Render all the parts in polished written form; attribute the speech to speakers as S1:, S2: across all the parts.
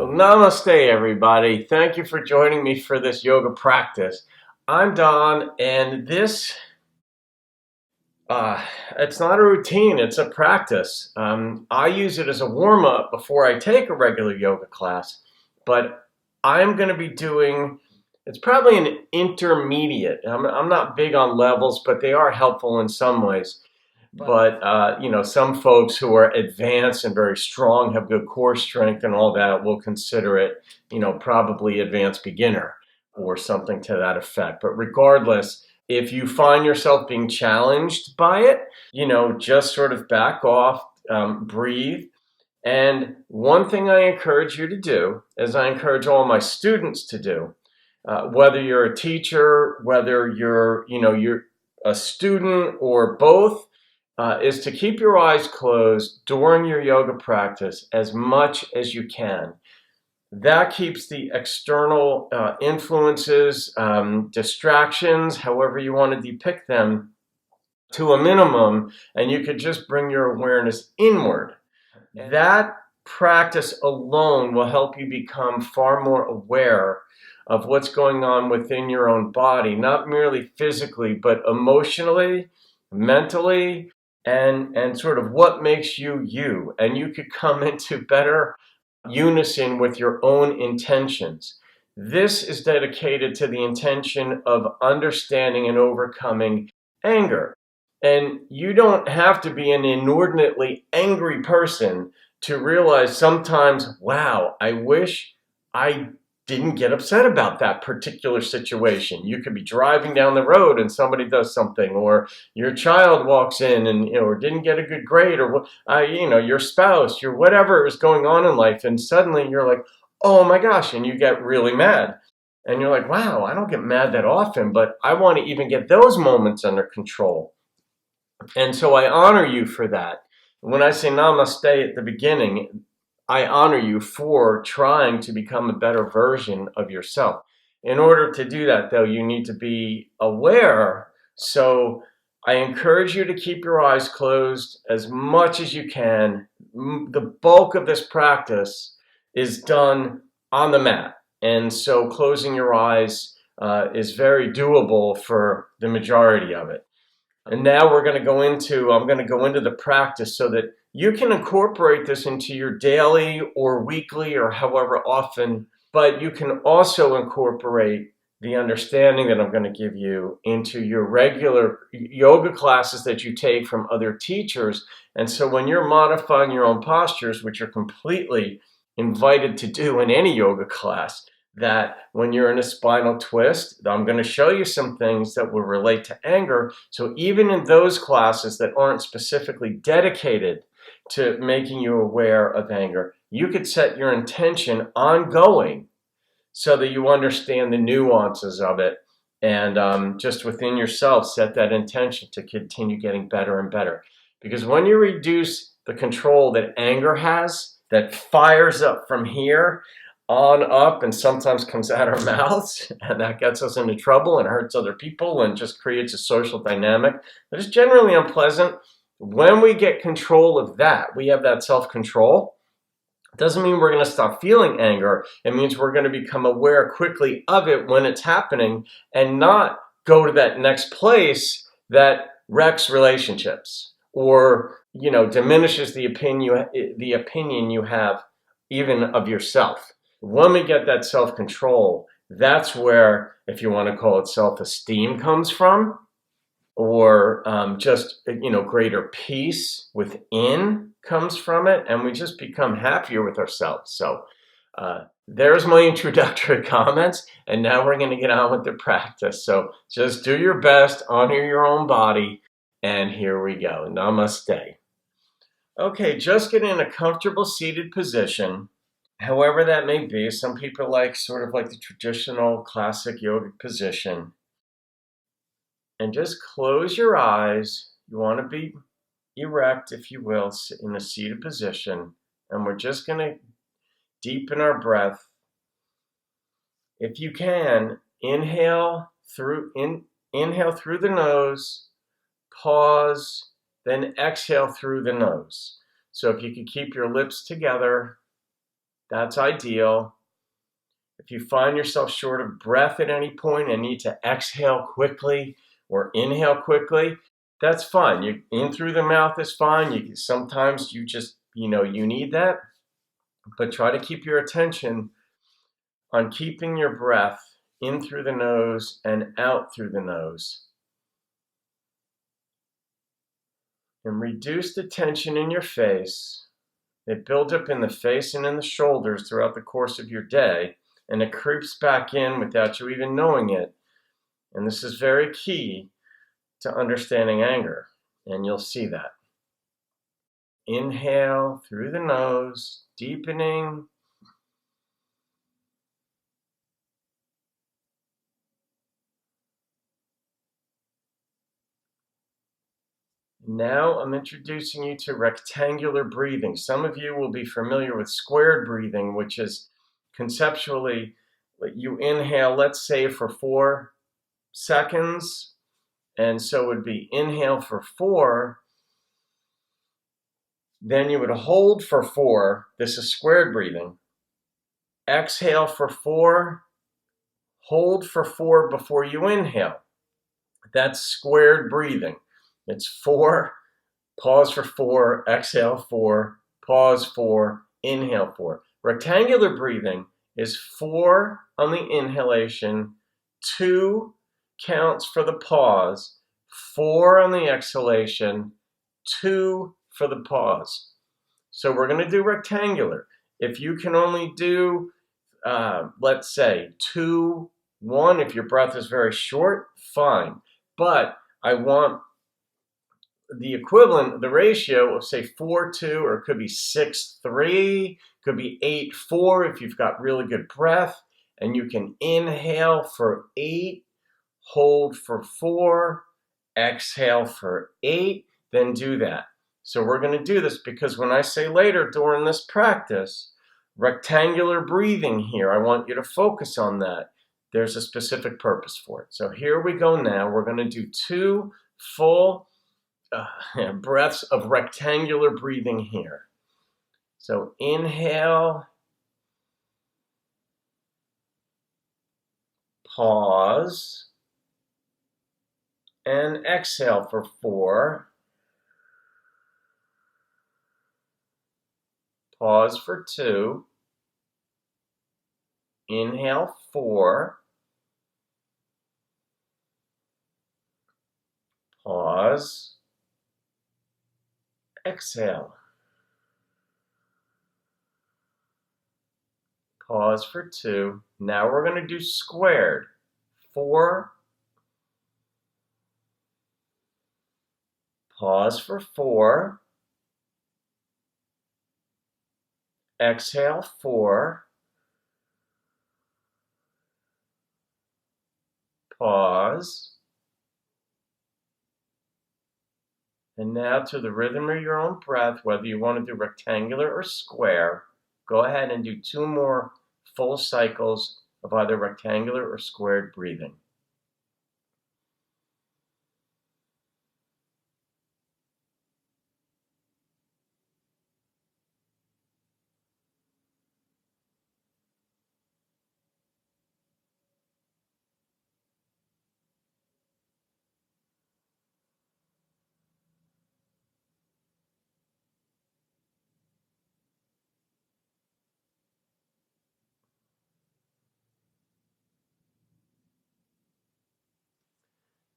S1: Well, namaste, everybody. Thank you for joining me for this yoga practice. I'm Don, and it's not a routine, it's a practice. I use it as a warm-up before I take a regular yoga class, but I'm going to be doing, it's probably an intermediate. I'm not big on levels, but they are helpful in some ways. But some folks who are advanced and very strong, have good core strength and all that, will consider it, probably advanced beginner or something to that effect. But regardless, if you find yourself being challenged by it, just sort of back off, breathe. And one thing I encourage you to do, as I encourage all my students to do, whether you're a teacher, whether you're a student or both, is to keep your eyes closed during your yoga practice as much as you can. That keeps the external influences, distractions, however you want to depict them, to a minimum, and you could just bring your awareness inward. That practice alone will help you become far more aware of what's going on within your own body, not merely physically, but emotionally, mentally, and sort of what makes you you. And you could come into better unison with your own intentions. This is dedicated to the intention of understanding and overcoming anger. And you don't have to be an inordinately angry person to realize sometimes, wow, I wish I didn't get upset about that particular situation. You could be driving down the road and somebody does something, or your child walks in and or didn't get a good grade, or your spouse, your whatever is going on in life, and suddenly you're like, oh my gosh, and you get really mad. And you're like, wow, I don't get mad that often, but I want to even get those moments under control. And so I honor you for that. When I say namaste at the beginning, I honor you for trying to become a better version of yourself. In order to do that, though, you need to be aware. So I encourage you to keep your eyes closed as much as you can. The bulk of this practice is done on the mat. And so closing your eyes is very doable for the majority of it. And now I'm going to go into the practice so that you can incorporate this into your daily or weekly or however often, but you can also incorporate the understanding that I'm going to give you into your regular yoga classes that you take from other teachers. And so when you're modifying your own postures, which you're completely invited to do in any yoga class, that when you're in a spinal twist, I'm going to show you some things that will relate to anger. So even in those classes that aren't specifically dedicated to making you aware of anger, you could set your intention ongoing so that you understand the nuances of it, and just within yourself set that intention to continue getting better and better. Because when you reduce the control that anger has, that fires up from here on up and sometimes comes out our mouths, and that gets us into trouble and hurts other people and just creates a social dynamic that is generally unpleasant. When we get control of that, we have that self-control. It doesn't mean we're going to stop feeling anger. It means we're going to become aware quickly of it when it's happening and not go to that next place that wrecks relationships or diminishes the opinion you have even of yourself. When we get that self-control, that's where, if you want to call it self-esteem, comes from, or just greater peace within comes from it, and we just become happier with ourselves. So there's my introductory comments, and now we're going to get on with the practice. So just do your best, honor your own body, and here we go. Namaste. Okay, just get in a comfortable seated position. However that may be, some people like sort of like the traditional classic yogic position. And just close your eyes. You want to be erect, if you will, in a seated position. And we're just going to deepen our breath. If you can, inhale through the nose, pause, then exhale through the nose. So if you could keep your lips together, That's ideal. If you find yourself short of breath at any point and need to exhale quickly or inhale quickly, that's fine. You in through the mouth is fine. Sometimes you just, you need that, but try to keep your attention on keeping your breath in through the nose and out through the nose. And reduce the tension in your face. It builds up in the face and in the shoulders throughout the course of your day, and it creeps back in without you even knowing it. And this is very key to understanding anger, and you'll see that. Inhale through the nose, deepening. Now I'm introducing you to rectangular breathing. Some of you will be familiar with squared breathing, which is conceptually you inhale, let's say for 4 seconds. And so it would be inhale for 4, then you would hold for 4. This is squared breathing. Exhale for 4, hold for 4 before you inhale. That's squared breathing. It's 4, pause for 4, exhale 4, pause 4, inhale 4. Rectangular breathing is 4 on the inhalation, 2 counts for the pause, 4 on the exhalation, 2 for the pause. So we're going to do rectangular. If you can only do, let's say, 2, 1, if your breath is very short, fine. But I want the equivalent, the ratio of say 4-2, or it could be 6-3, could be 8-4 if you've got really good breath, and you can inhale for 8, hold for 4, exhale for 8, then do that. So we're going to do this because when I say later during this practice, rectangular breathing here, I want you to focus on that. There's a specific purpose for it. So here we go now. We're going to do 2 full breaths of rectangular breathing here. So inhale, pause, and exhale for 4. Pause for 2. Inhale 4. Pause. Exhale. Pause for 2. Now we're going to do squared. 4. Pause for 4. Exhale 4. Pause. And now to the rhythm of your own breath, whether you want to do rectangular or square, go ahead and do 2 more full cycles of either rectangular or squared breathing.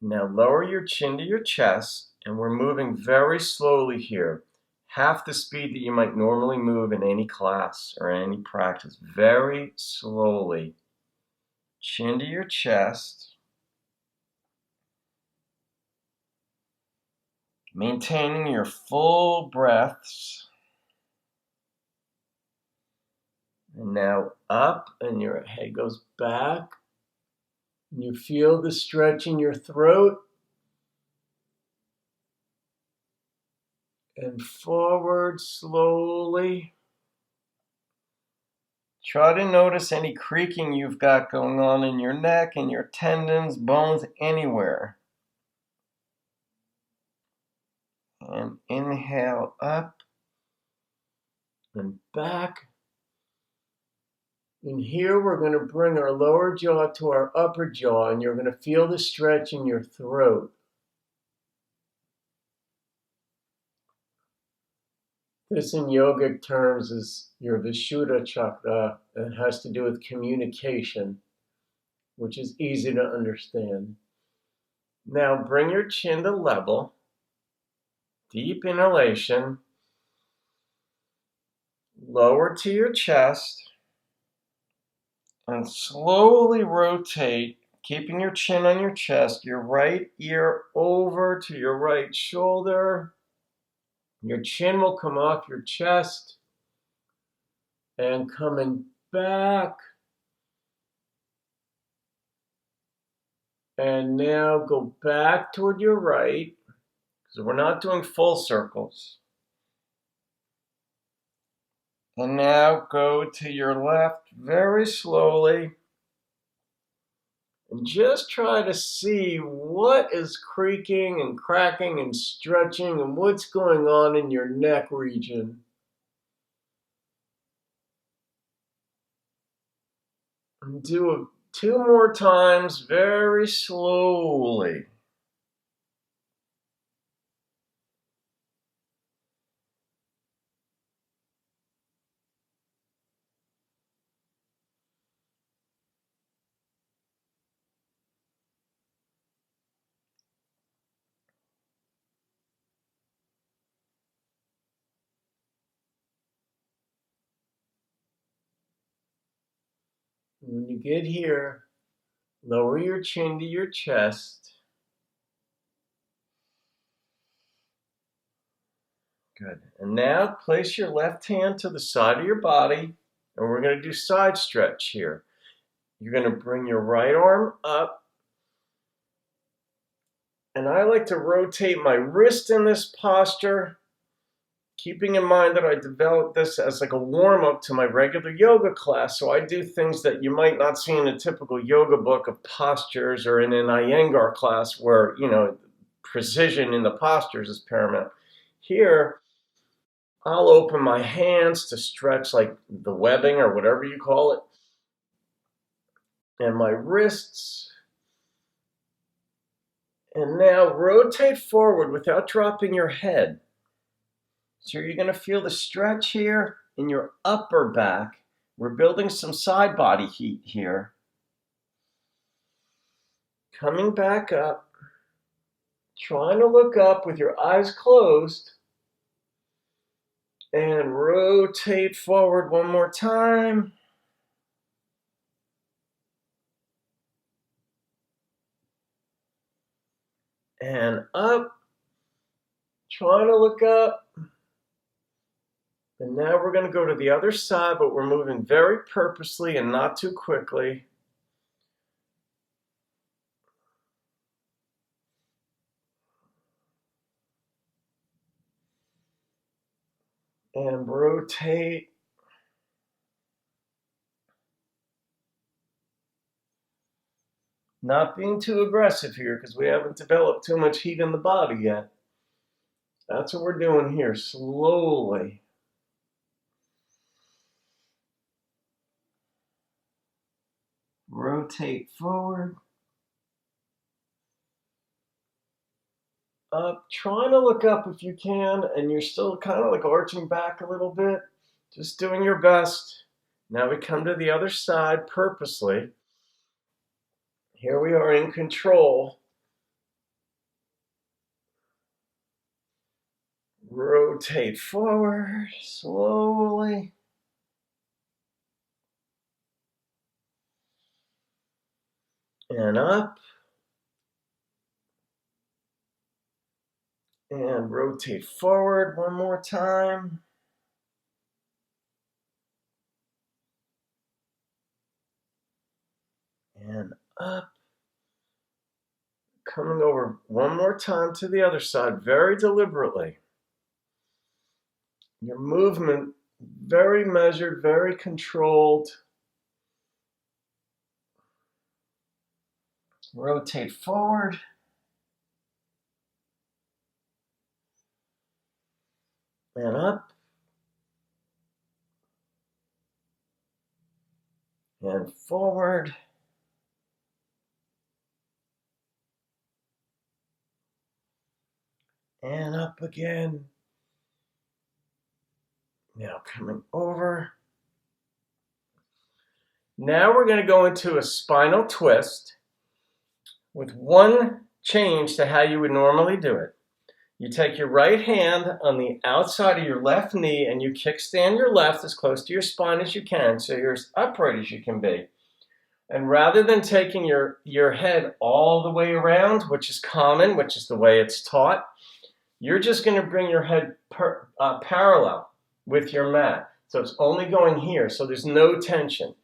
S1: Now lower your chin to your chest, and we're moving very slowly here. Half the speed that you might normally move in any class or any practice. Very slowly. Chin to your chest. Maintaining your full breaths. And now up, and your head goes back. And you feel the stretch in your throat. And forward slowly. Try to notice any creaking you've got going on in your neck and your tendons, bones, anywhere. And inhale up and back. And here we're going to bring our lower jaw to our upper jaw, and you're going to feel the stretch in your throat. This in yogic terms is your Vishuddha chakra. It has to do with communication, which is easy to understand. Now bring your chin to level. Deep inhalation. Lower to your chest. And slowly rotate, keeping your chin on your chest, your right ear over to your right shoulder. Your chin will come off your chest and coming back. And now go back toward your right, because we're not doing full circles. And now go to your left very slowly. And just try to see what is creaking and cracking and stretching and what's going on in your neck region. And do it 2 more times very slowly. When you get here, lower your chin to your chest. Good. And now place your left hand to the side of your body, and we're going to do side stretch here. You're going to bring your right arm up, and I like to rotate my wrist in this posture, keeping in mind that I developed this as like a warm-up to my regular yoga class, so I do things that you might not see in a typical yoga book of postures or in an Iyengar class where, precision in the postures is paramount. Here, I'll open my hands to stretch like the webbing or whatever you call it, and my wrists. And now rotate forward without dropping your head. So you're going to feel the stretch here in your upper back. We're building some side body heat here. Coming back up, trying to look up with your eyes closed, and rotate forward one more time. And up, trying to look up. And now we're going to go to the other side, but we're moving very purposely and not too quickly. And rotate. Not being too aggressive here because we haven't developed too much heat in the body yet. That's what we're doing here, slowly. Rotate forward. Up, trying to look up if you can, and you're still kind of like arching back a little bit. Just doing your best. Now we come to the other side purposely. Here we are in control. Rotate forward slowly. And up. And rotate forward one more time. And up. Coming over one more time to the other side, very deliberately. Your movement, very measured, very controlled. Rotate forward. And up. and forward. And up again. Now coming over. Now we're going to go into a spinal twist with one change to how you would normally do it. You take your right hand on the outside of your left knee and you kickstand your left as close to your spine as you can, so you're as upright as you can be. And rather than taking your head all the way around, which is common, which is the way it's taught, you're just going to bring your head parallel with your mat. So it's only going here, so there's no tension.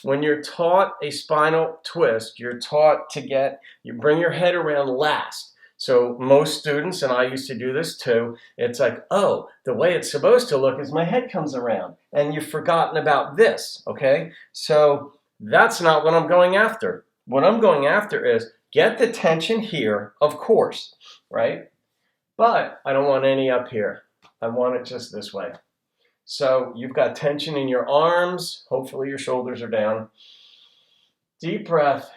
S1: When you're taught a spinal twist, you're taught to you bring your head around last. So most students, and I used to do this too, it's like, oh, the way it's supposed to look is my head comes around, and you've forgotten about this, okay? So that's not what I'm going after. What I'm going after is get the tension here, of course, right? But I don't want any up here. I want it just this way. So you've got tension in your arms. Hopefully your shoulders are down. Deep breath.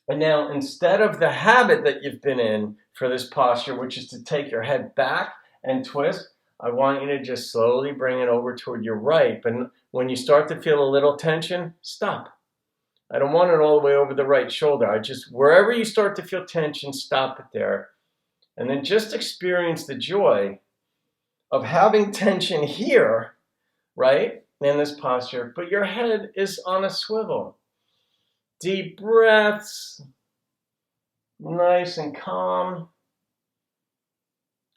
S1: And now instead of the habit that you've been in for this posture, which is to take your head back and twist, I want you to just slowly bring it over toward your right. But when you start to feel a little tension, stop. I don't want it all the way over the right shoulder. Wherever you start to feel tension, stop it there. And then just experience the joy of having tension here, right, in this posture, but your head is on a swivel. Deep breaths, nice and calm.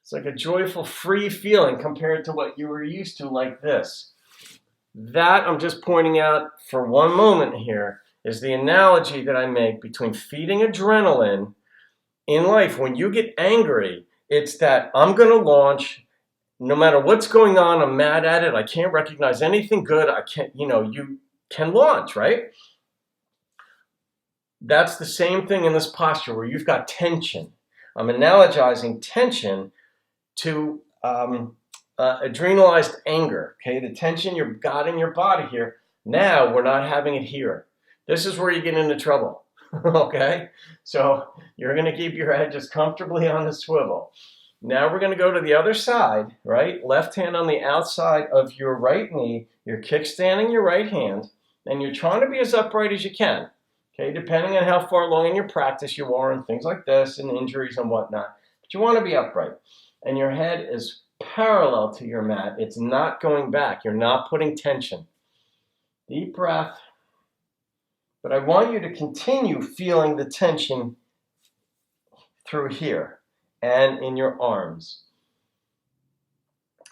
S1: It's like a joyful, free feeling compared to what you were used to, like this. That, I'm just pointing out for one moment here, is the analogy that I make between feeding adrenaline in life. When you get angry, it's that I'm going to launch. No matter what's going on, I'm mad at it. I can't recognize anything good. I can't, you can launch, right? That's the same thing in this posture where you've got tension. I'm analogizing tension to adrenalized anger, okay? The tension you've got in your body here. Now we're not having it here. This is where you get into trouble, okay? So you're going to keep your head just comfortably on the swivel. Now we're going to go to the other side, right? Left hand on the outside of your right knee. You're kickstanding your right hand, and you're trying to be as upright as you can, okay? Depending on how far along in your practice you are and things like this and injuries and whatnot. But you want to be upright. And your head is parallel to your mat. It's not going back. You're not putting tension. Deep breath. But I want you to continue feeling the tension through here and in your arms.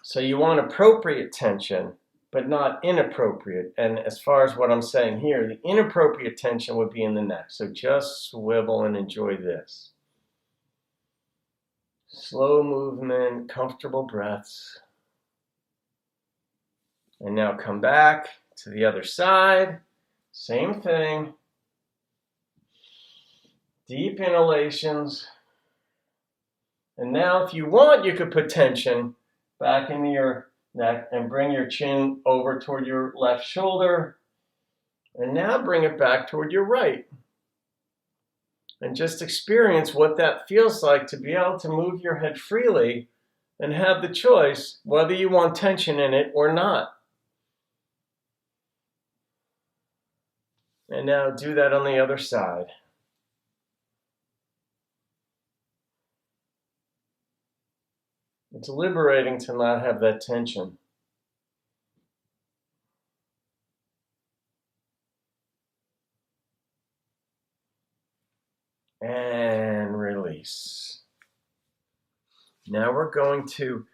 S1: So you want appropriate tension, but not inappropriate. And as far as what I'm saying here, the inappropriate tension would be in the neck. So just swivel and enjoy this. Slow movement, comfortable breaths. And now come back to the other side. Same thing. Deep inhalations. And now if you want, you could put tension back into your neck and bring your chin over toward your left shoulder. And now bring it back toward your right. And just experience what that feels like to be able to move your head freely and have the choice whether you want tension in it or not. And now do that on the other side. It's liberating to not have that tension. And release. Now we're going to,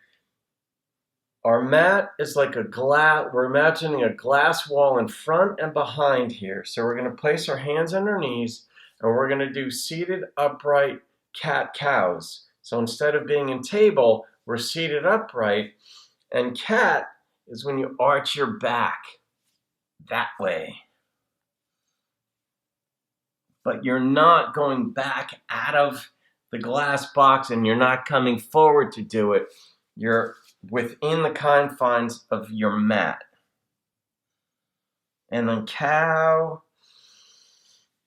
S1: our mat is like a glass, we're imagining a glass wall in front and behind here. So we're going to place our hands on our knees and we're going to do seated upright cat-cows. So instead of being in table, we're seated upright, and cat is when you arch your back that way. But you're not going back out of the glass box and you're not coming forward to do it. You're within the confines of your mat. And then cow.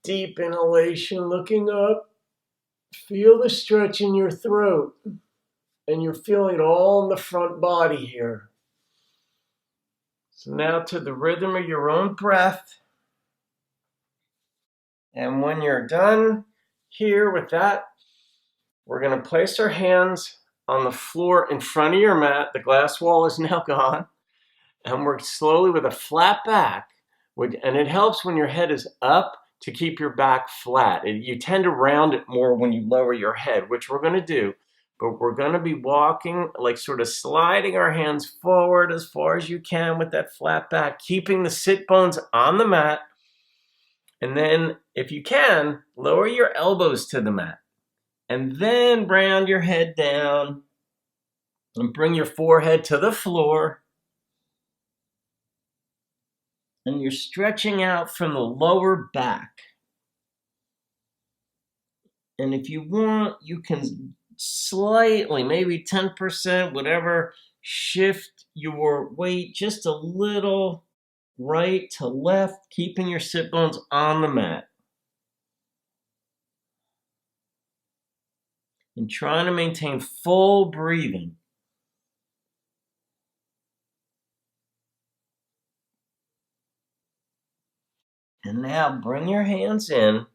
S1: Deep inhalation, looking up. Feel the stretch in your throat. And you're feeling it all in the front body here. So now to the rhythm of your own breath. And when you're done here with that, we're going to place our hands on the floor in front of your mat. The glass wall is now gone. And we're slowly with a flat back. And it helps when your head is up to keep your back flat. You tend to round it more when you lower your head, which we're going to do. But we're going to be walking, like sort of sliding our hands forward as far as you can with that flat back, keeping the sit bones on the mat. And then, if you can, lower your elbows to the mat. And then round your head down and bring your forehead to the floor. And you're stretching out from the lower back. And if you want, you can slightly, maybe 10%, whatever, shift your weight just a little right to left, keeping your sit bones on the mat. And trying to maintain full breathing. And now bring your hands in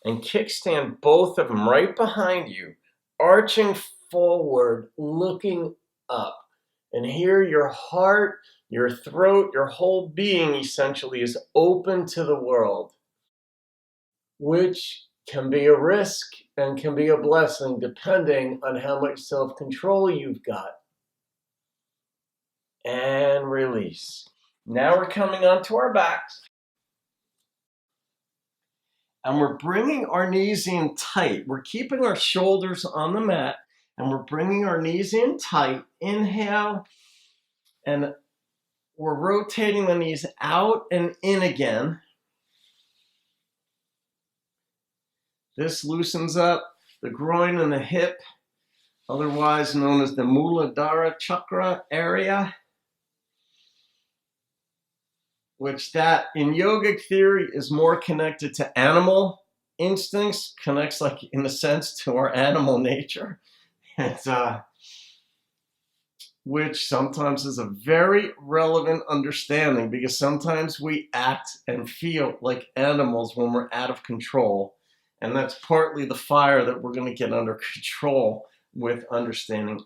S1: and kickstand both of them right behind you, arching forward, looking up. And here your heart, your throat, your whole being essentially is open to the world, which can be a risk and can be a blessing depending on how much self-control you've got. And release. Now we're coming onto our backs. And we're bringing our knees in tight. We're keeping our shoulders on the mat. And we're bringing our knees in tight. Inhale. And we're rotating the knees out and in again. This loosens up the groin and the hip, otherwise known as the Muladhara chakra area, which that in yogic theory is more connected to animal instincts, connects like in a sense to our animal nature, which sometimes is a very relevant understanding because sometimes we act and feel like animals when we're out of control. And that's partly the fire that we're going to get under control with understanding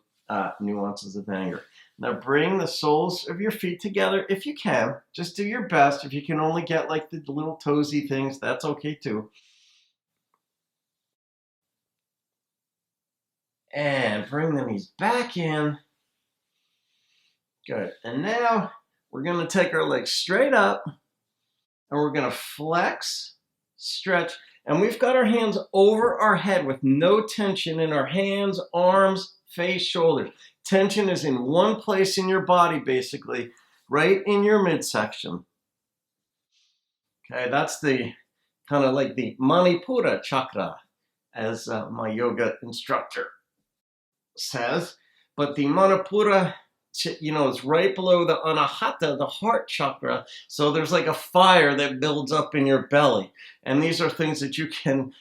S1: nuances of anger. Now bring the soles of your feet together if you can. Just do your best. If you can only get like the little toesy things, that's okay too. And bring the knees back in. Good. And now we're going to take our legs straight up and we're going to flex, stretch. And we've got our hands over our head with no tension in our hands, arms, face, shoulders. Tension is in one place in your body, basically, right in your midsection. Okay, that's the kind of like the Manipura chakra, as my yoga instructor says. But the Manipura, it's right below the Anahata, the heart chakra. So there's like a fire that builds up in your belly. And these are things that you can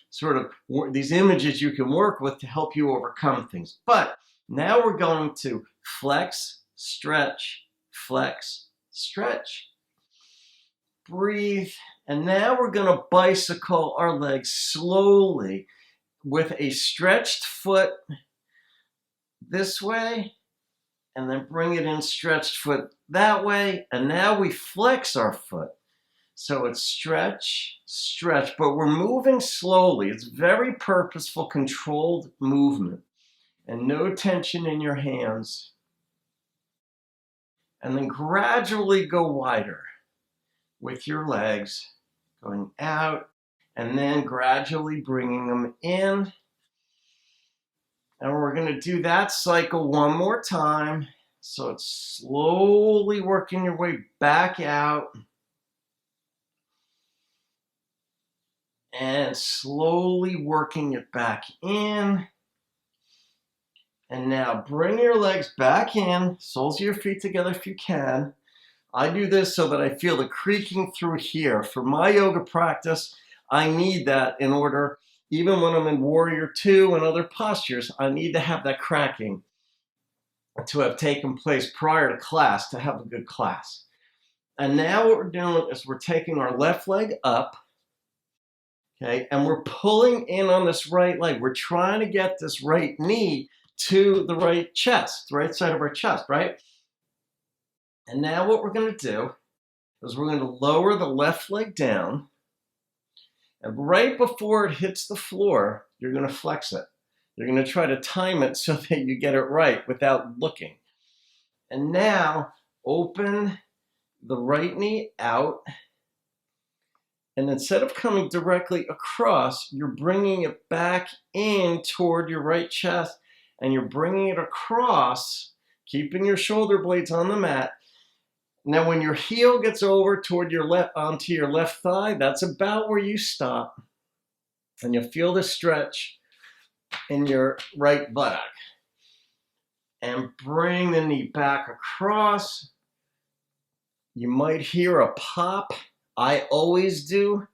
S1: these images you can work with to help you overcome things. But now we're going to flex, stretch, breathe. And now we're going to bicycle our legs slowly with a stretched foot this way. And then bring it in, stretched foot that way. And now we flex our foot. So it's stretch, but we're moving slowly. It's very purposeful, controlled movement. And no tension in your hands. And then gradually go wider with your legs, going out, and then gradually bringing them in. And we're going to do that cycle one more time. So it's slowly working your way back out. And slowly working it back in. And now bring your legs back in, soles of your feet together if you can.
S2: I do this so that I feel the creaking through here. For my yoga practice, I need that in order, even when I'm in Warrior Two and other postures, I need to have that cracking to have taken place prior to class to have a good class. And now what we're doing is we're taking our left leg up, okay, and we're pulling in on this right leg. We're trying to get this right knee to the right chest, the right side of our chest, right? And now what we're going to do is we're going to lower the left leg down, and right before it hits the floor, you're going to flex it. You're going to try to time it so that you get it right without looking. And now open the right knee out, and instead of coming directly across, you're bringing it back in toward your right chest, and you're bringing it across, keeping your shoulder blades on the mat. Now, when your heel gets over toward your left, onto your left thigh, that's about where you stop, and you'll feel the stretch in your right buttock. And bring the knee back across. You might hear a pop. I always do.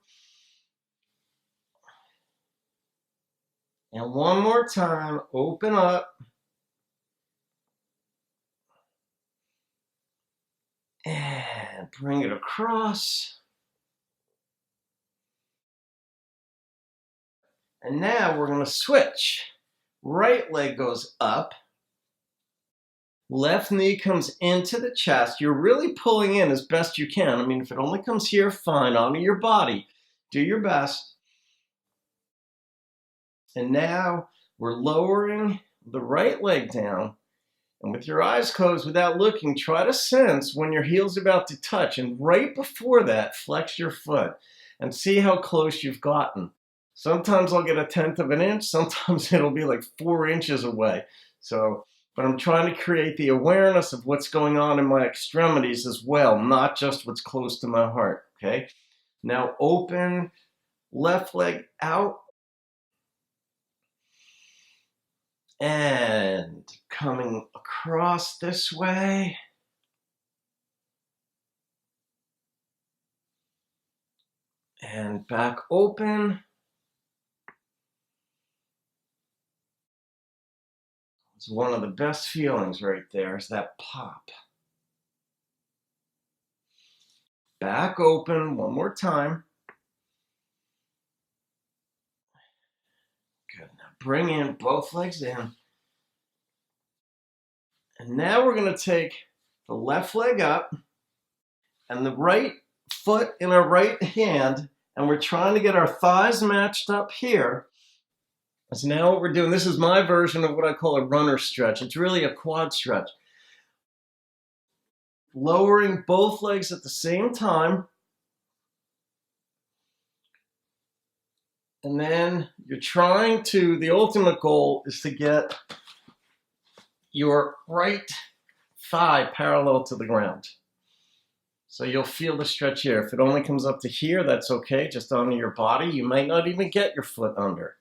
S2: And one more time, open up. And bring it across. And now we're going to switch. Right leg goes up. Left knee comes into the chest. You're really pulling in as best you can. I mean, if it only comes here, fine. Honor your body. Do your best. And now we're lowering the right leg down. And with your eyes closed, without looking, try to sense when your heel's about to touch. And right before that, flex your foot and see how close you've gotten. Sometimes I'll get 1/10 of an inch. Sometimes it'll be like 4 inches away. But I'm trying to create the awareness of what's going on in my extremities as well, not just what's close to my heart, okay? Now open left leg out. And coming across this way. And back open. It's one of the best feelings right there is that pop. Back open one more time. Good. Now bring in both legs in. And now we're going to take the left leg up and the right foot in our right hand, and we're trying to get our thighs matched up here. So now what we're doing, this is my version of what I call a runner stretch. It's really a quad stretch. Lowering both legs at the same time. And then you're trying to, the ultimate goal is to get your right thigh parallel to the ground. So you'll feel the stretch here. If it only comes up to here, that's okay. Just honor your body. You might not even get your foot under.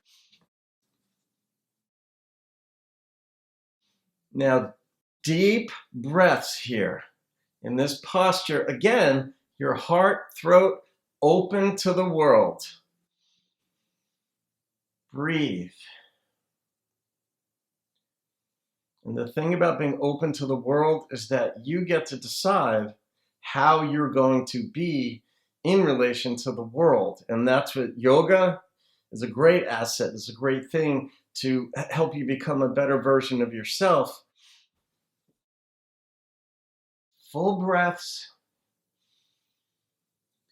S2: Now, deep breaths here. In this posture, again, your heart, throat open to the world. Breathe. And the thing about being open to the world is that you get to decide how you're going to be in relation to the world. And that's what yoga is, a great asset. It's a great thing to help you become a better version of yourself. Full breaths.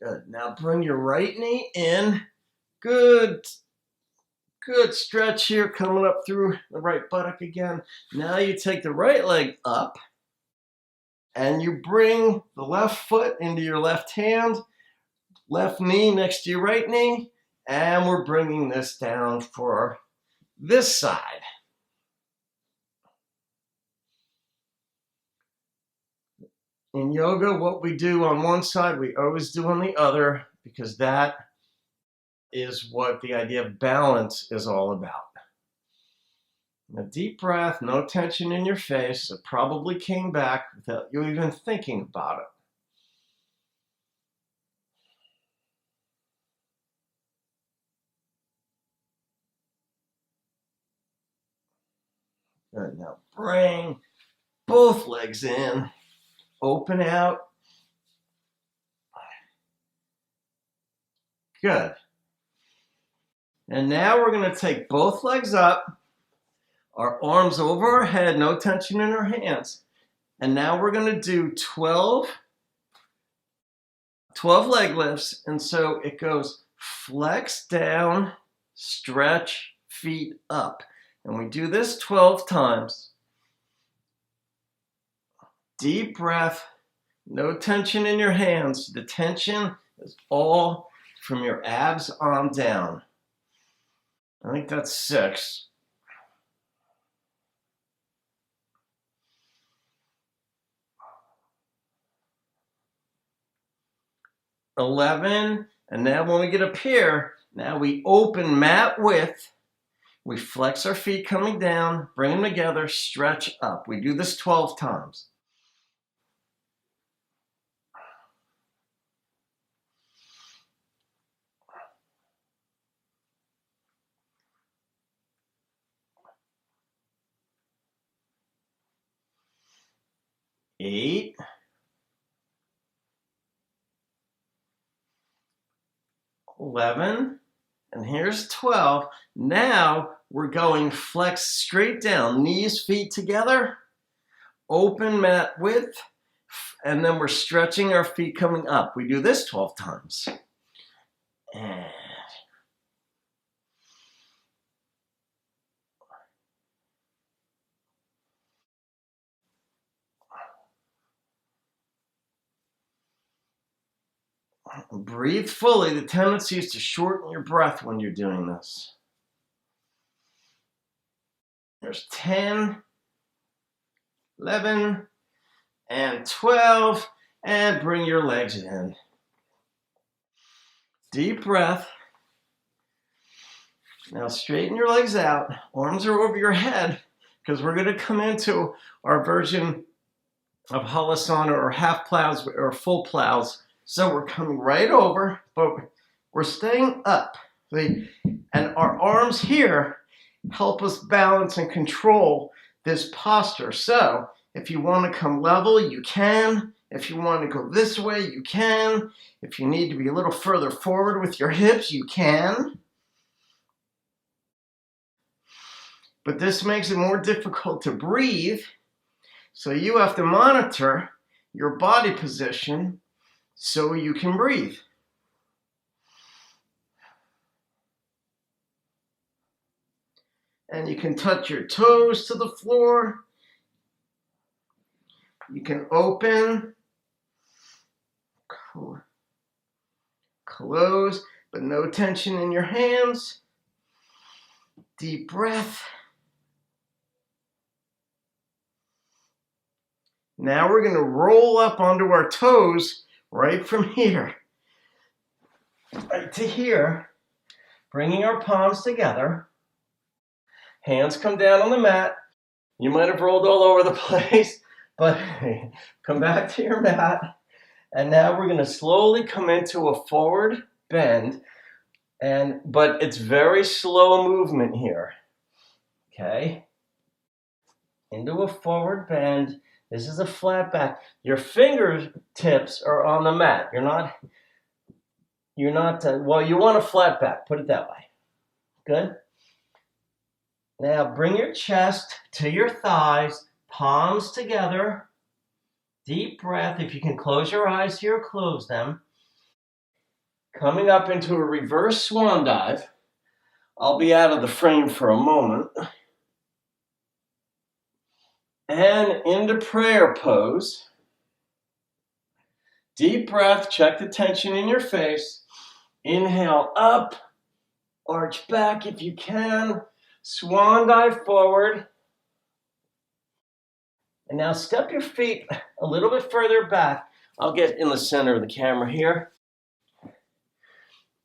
S2: Good. Now bring your right knee in. Good. Good stretch here coming up through the right buttock again. Now you take the right leg up and you bring the left foot into your left hand, left knee next to your right knee, and we're bringing this down for this side. In yoga, what we do on one side, we always do on the other, because that is what the idea of balance is all about. A deep breath, no tension in your face. It probably came back without you even thinking about it. Good. Now bring both legs in. Open out. Good. And now we're going to take both legs up, our arms over our head, no tension in our hands. And now we're going to do 12 leg lifts. And so it goes flex down, stretch, feet up. And we do this 12 times. Deep breath, no tension in your hands. The tension is all from your abs on down. I think that's 6. $11. And now when we get up here, now we open mat width. We flex our feet coming down, bring them together, stretch up. We do this 12 times. $8. 11. And here's 12. Now we're going flex straight down, knees, feet together, open mat width, and then we're stretching our feet coming up. We do this 12 times. And breathe fully. The tendency is to shorten your breath when you're doing this. There's 10, 11, and 12, and bring your legs in. Deep breath. Now straighten your legs out. Arms are over your head because we're going to come into our version of halasana or half plows or full plows. So we're coming right over, but we're staying up. And our arms here help us balance and control this posture. So if you want to come level, you can. If you want to go this way, you can. If you need to be a little further forward with your hips, you can. But this makes it more difficult to breathe. So you have to monitor your body position so you can breathe. And you can touch your toes to the floor. You can open, close, but no tension in your hands. Deep breath. Now we're going to roll up onto our toes right from here, right to here, bringing our palms together. Hands come down on the mat. You might have rolled all over the place, but come back to your mat. And now we're going to slowly come into a forward bend, but it's very slow movement here. Okay? Into a forward bend. This is a flat back. Your fingertips are on the mat. You're not, well, you want a flat back. Put it that way. Good? Now bring your chest to your thighs, palms together. Deep breath. If you can close your eyes here, close them. Coming up into a reverse swan dive. I'll be out of the frame for a moment. And into prayer pose. Deep breath, check the tension in your face. Inhale up, arch back if you can. Swan dive forward. And now step your feet a little bit further back. I'll get in the center of the camera here.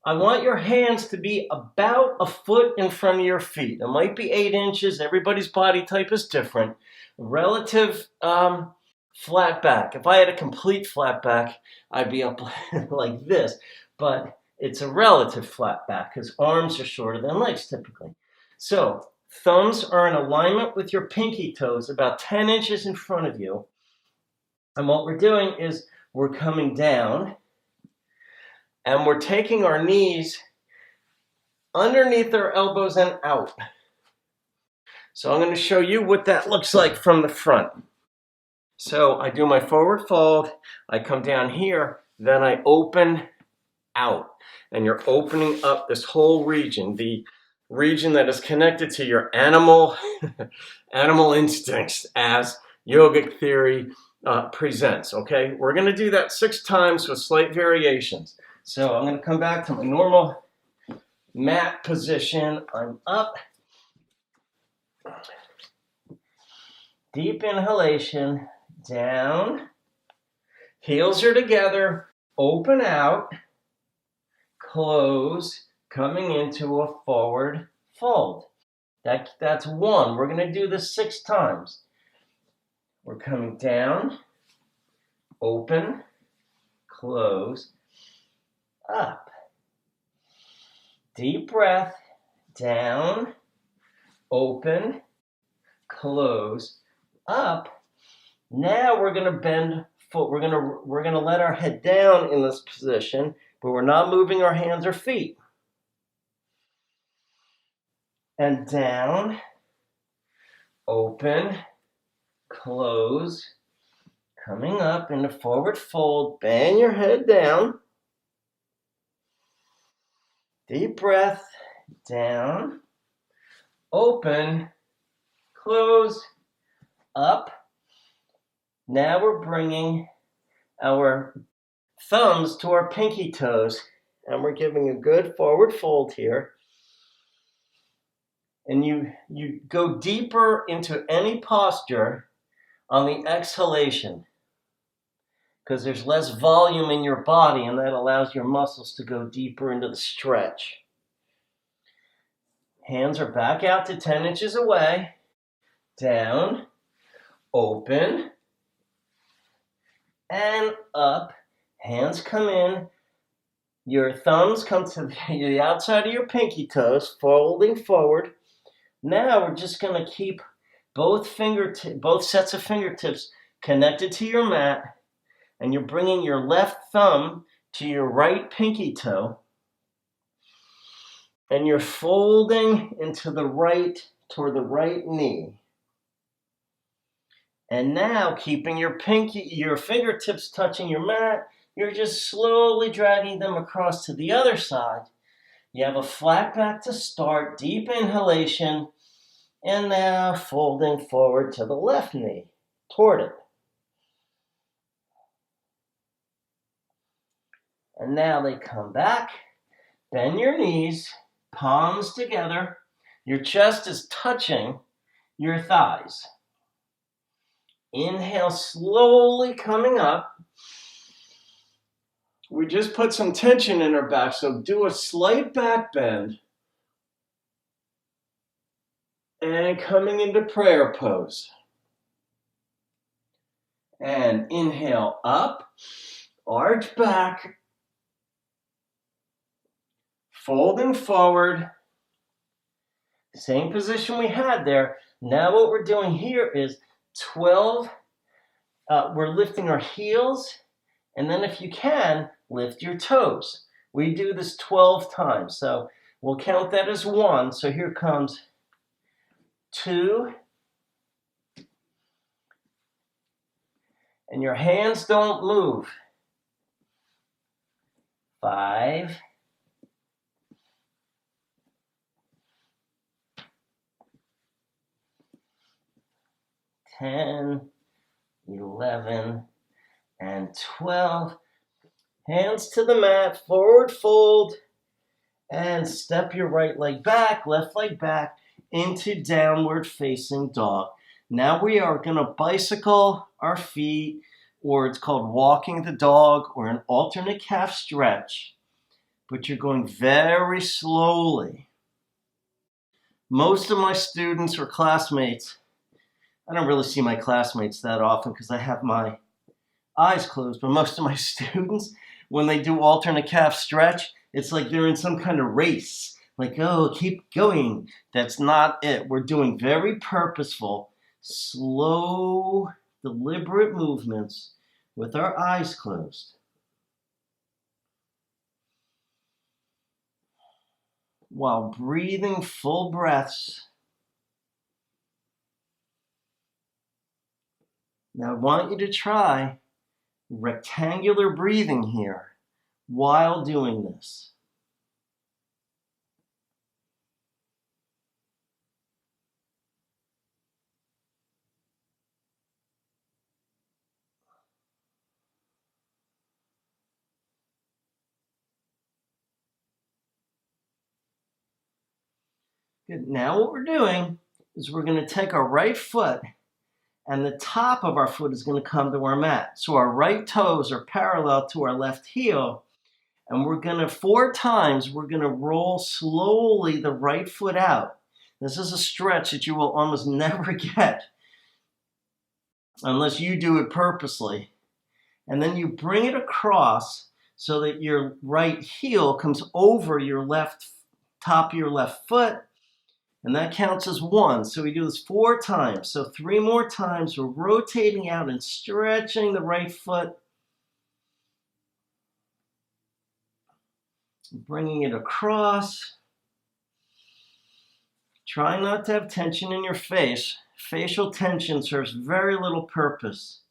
S2: I want your hands to be about a foot in front of your feet. It might be 8 inches. Everybody's body type is different. Relative flat back. If I had a complete flat back, I'd be up like this. But it's a relative flat back because arms are shorter than legs typically. So Thumbs are in alignment with your pinky toes, about 10 inches in front of you. And what we're doing is we're coming down and we're taking our knees underneath our elbows and out. So I'm going to show you what that looks like from the front. So I do my forward fold, I come down here, then I open out. And you're opening up this whole region, the region that is connected to your animal instincts as yogic theory presents, okay? We're going to do that 6 times with slight variations. So I'm going to come back to my normal mat position. I'm up. Deep inhalation, down. Heels are together, open out, close, coming into a forward fold. That's 1. We're going to do this 6 times. We're coming down, open, close, up. Deep breath, down, open, close, up. Now we're going to bend foot. We're going to let our head down in this position, but we're not moving our hands or feet. And down, open, close, coming up into forward fold. Bend your head down. Deep breath, down, open, close, up. Now we're bringing our thumbs to our pinky toes, and we're giving a good forward fold here. And you go deeper into any posture on the exhalation because there's less volume in your body, and that allows your muscles to go deeper into the stretch. Hands are back out to 10 inches away. Down, open, and up. Hands come in. Your thumbs come to the outside of your pinky toes, folding forward. Now we're just going to keep both sets of fingertips connected to your mat, and you're bringing your left thumb to your right pinky toe, and you're folding into the right, toward the right knee. And now, keeping your fingertips touching your mat, you're just slowly dragging them across to the other side. You have a flat back to start, deep inhalation, and now folding forward to the left knee, toward it. And now they come back. Bend your knees, palms together. Your chest is touching your thighs. Inhale, slowly coming up. We just put some tension in our back, so do a slight back bend. And coming into prayer pose. And inhale up, arch back, folding forward. Same position we had there. Now what we're doing here is 12. We're lifting our heels, and then if you can, lift your toes. We do this 12 times, so we'll count that as 1. So here comes 2. And your hands don't move. 5. 10, 11, and 12. Hands to the mat, forward fold, and step your right leg back, left leg back into downward facing dog. Now we are going to bicycle our feet, or it's called walking the dog, or an alternate calf stretch, but you're going very slowly. Most of my students or classmates, I don't really see my classmates that often because I have my eyes closed, but most of my students, when they do alternate calf stretch, it's like they're in some kind of race. like, oh, keep going. That's not it. We're doing very purposeful, slow, deliberate movements with our eyes closed, while breathing full breaths. Now I want you to try rectangular breathing here while doing this. Good. Now what we're doing is we're going to take our right foot, and the top of our foot is going to come to our mat. So our right toes are parallel to our left heel, and we're going to 4 times, we're going to roll slowly the right foot out. This is a stretch that you will almost never get unless you do it purposely. And then you bring it across so that your right heel comes over your left top of your left foot, and that counts as 1. So we do this 4 times. So 3 more times, we're rotating out and stretching the right foot, bringing it across. Try not to have tension in your face. Facial tension serves very little purpose,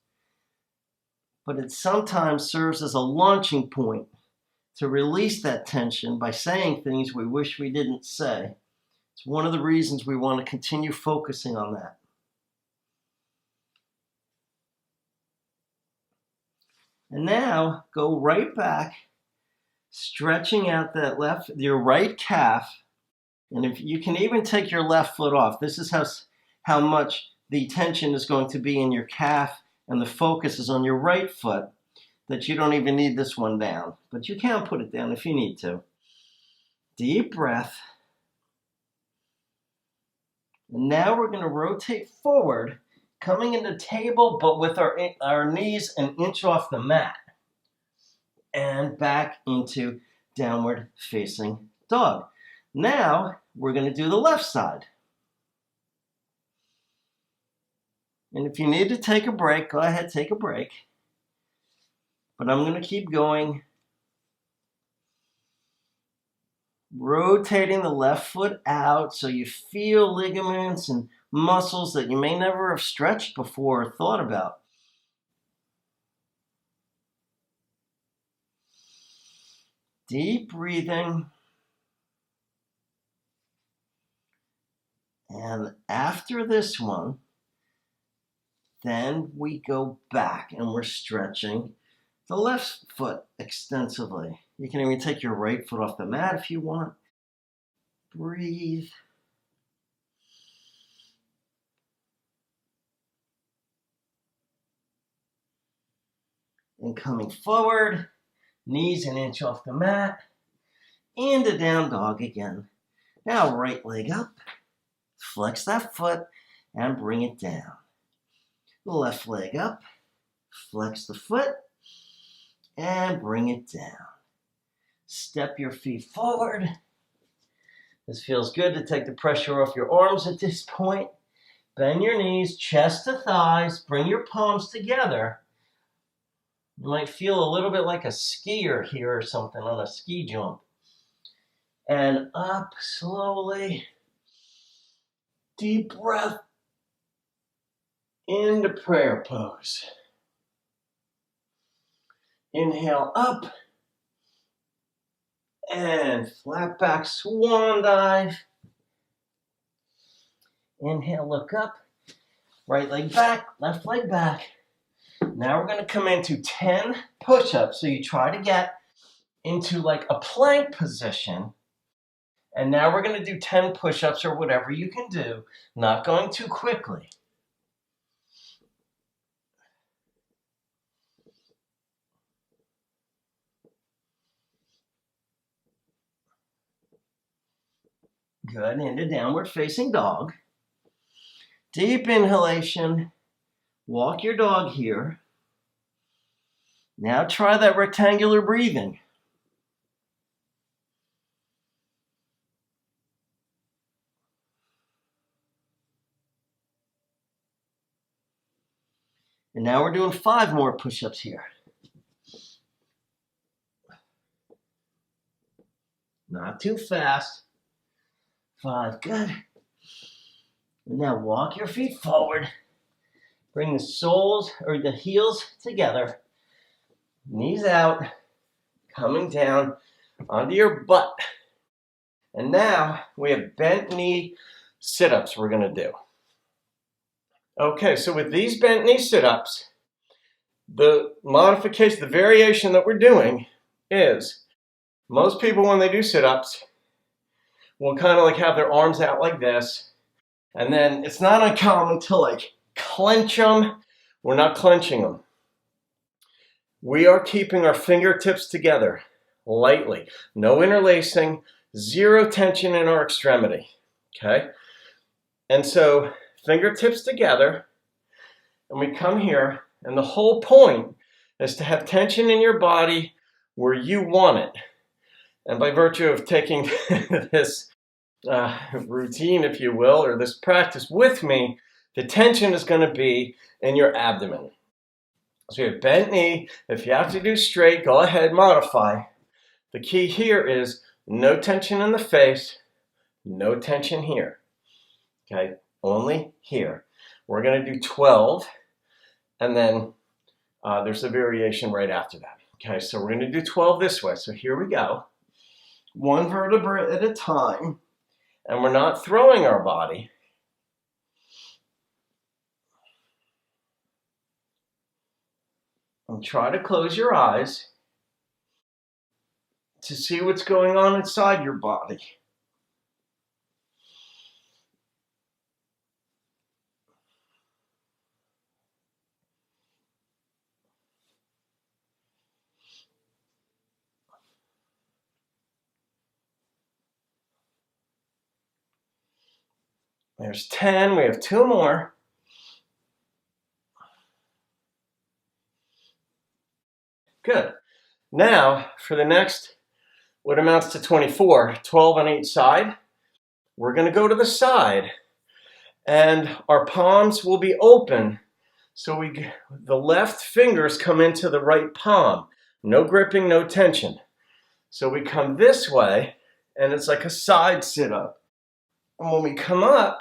S2: but it sometimes serves as a launching point to release that tension by saying things we wish we didn't say. It's one of the reasons we want to continue focusing on that. And now go right back, stretching out that your right calf. And if you can even take your left foot off, this is how much the tension is going to be in your calf, and the focus is on your right foot, that you don't even need this one down. But you can put it down if you need to. Deep breath. And now we're going to rotate forward, coming into table, but with our knees an inch off the mat. And back into downward facing dog. Now we're going to do the left side. And if you need to take a break, go ahead, take a break. But I'm going to keep going. Rotating the left foot out so you feel ligaments and muscles that you may never have stretched before or thought about. Deep breathing. And after this one, then we go back and we're stretching the left foot extensively. You can even take your right foot off the mat if you want. Breathe. And coming forward, knees an inch off the mat, into down dog again. Now right leg up, flex that foot, and bring it down. Left leg up, flex the foot, and bring it down. Step your feet forward. This feels good to take the pressure off your arms at this point. Bend your knees, chest to thighs, bring your palms together. You might feel a little bit like a skier here or something on a ski jump. And up slowly. Deep breath into prayer pose. Inhale up. And flat back swan dive. Inhale, look up. Right leg back, left leg back. Now we're going to come into 10 push-ups. So you try to get into like a plank position. And now we're going to do 10 push-ups or whatever you can do, not going too quickly. Good, into downward facing dog. Deep inhalation. Walk your dog here. Now try that rectangular breathing. And now we're doing 5 more push-ups here. Not too fast. 5, good. And now walk your feet forward. Bring the soles or the heels together. Knees out, coming down onto your butt. And now we have bent knee sit-ups we're going to do. Okay, so with these bent knee sit-ups, the modification, the variation that we're doing is most people when they do sit-ups will kind of like have their arms out like this, and then it's not uncommon to like clench them. We're not clenching them. We are keeping our fingertips together lightly. No interlacing, zero tension in our extremity. Okay? And so fingertips together, and we come here, and the whole point is to have tension in your body where you want it. And by virtue of taking this routine, if you will, or this practice with me, the tension is going to be in your abdomen. So you have bent knee. If you have to do straight, go ahead, modify. The key here is no tension in the face, no tension here. Okay, only here. We're going to do 12, and then there's a variation right after that. Okay, so we're going to do 12 this way. So here we go. 1 vertebra at a time, and we're not throwing our body. And try to close your eyes to see what's going on inside your body. There's 10. We have 2 more. Good. Now, for the next, what amounts to 24, 12 on each side, we're going to go to the side, and our palms will be open. So the left fingers come into the right palm. No gripping, no tension. So we come this way, and it's like a side sit-up. And when we come up,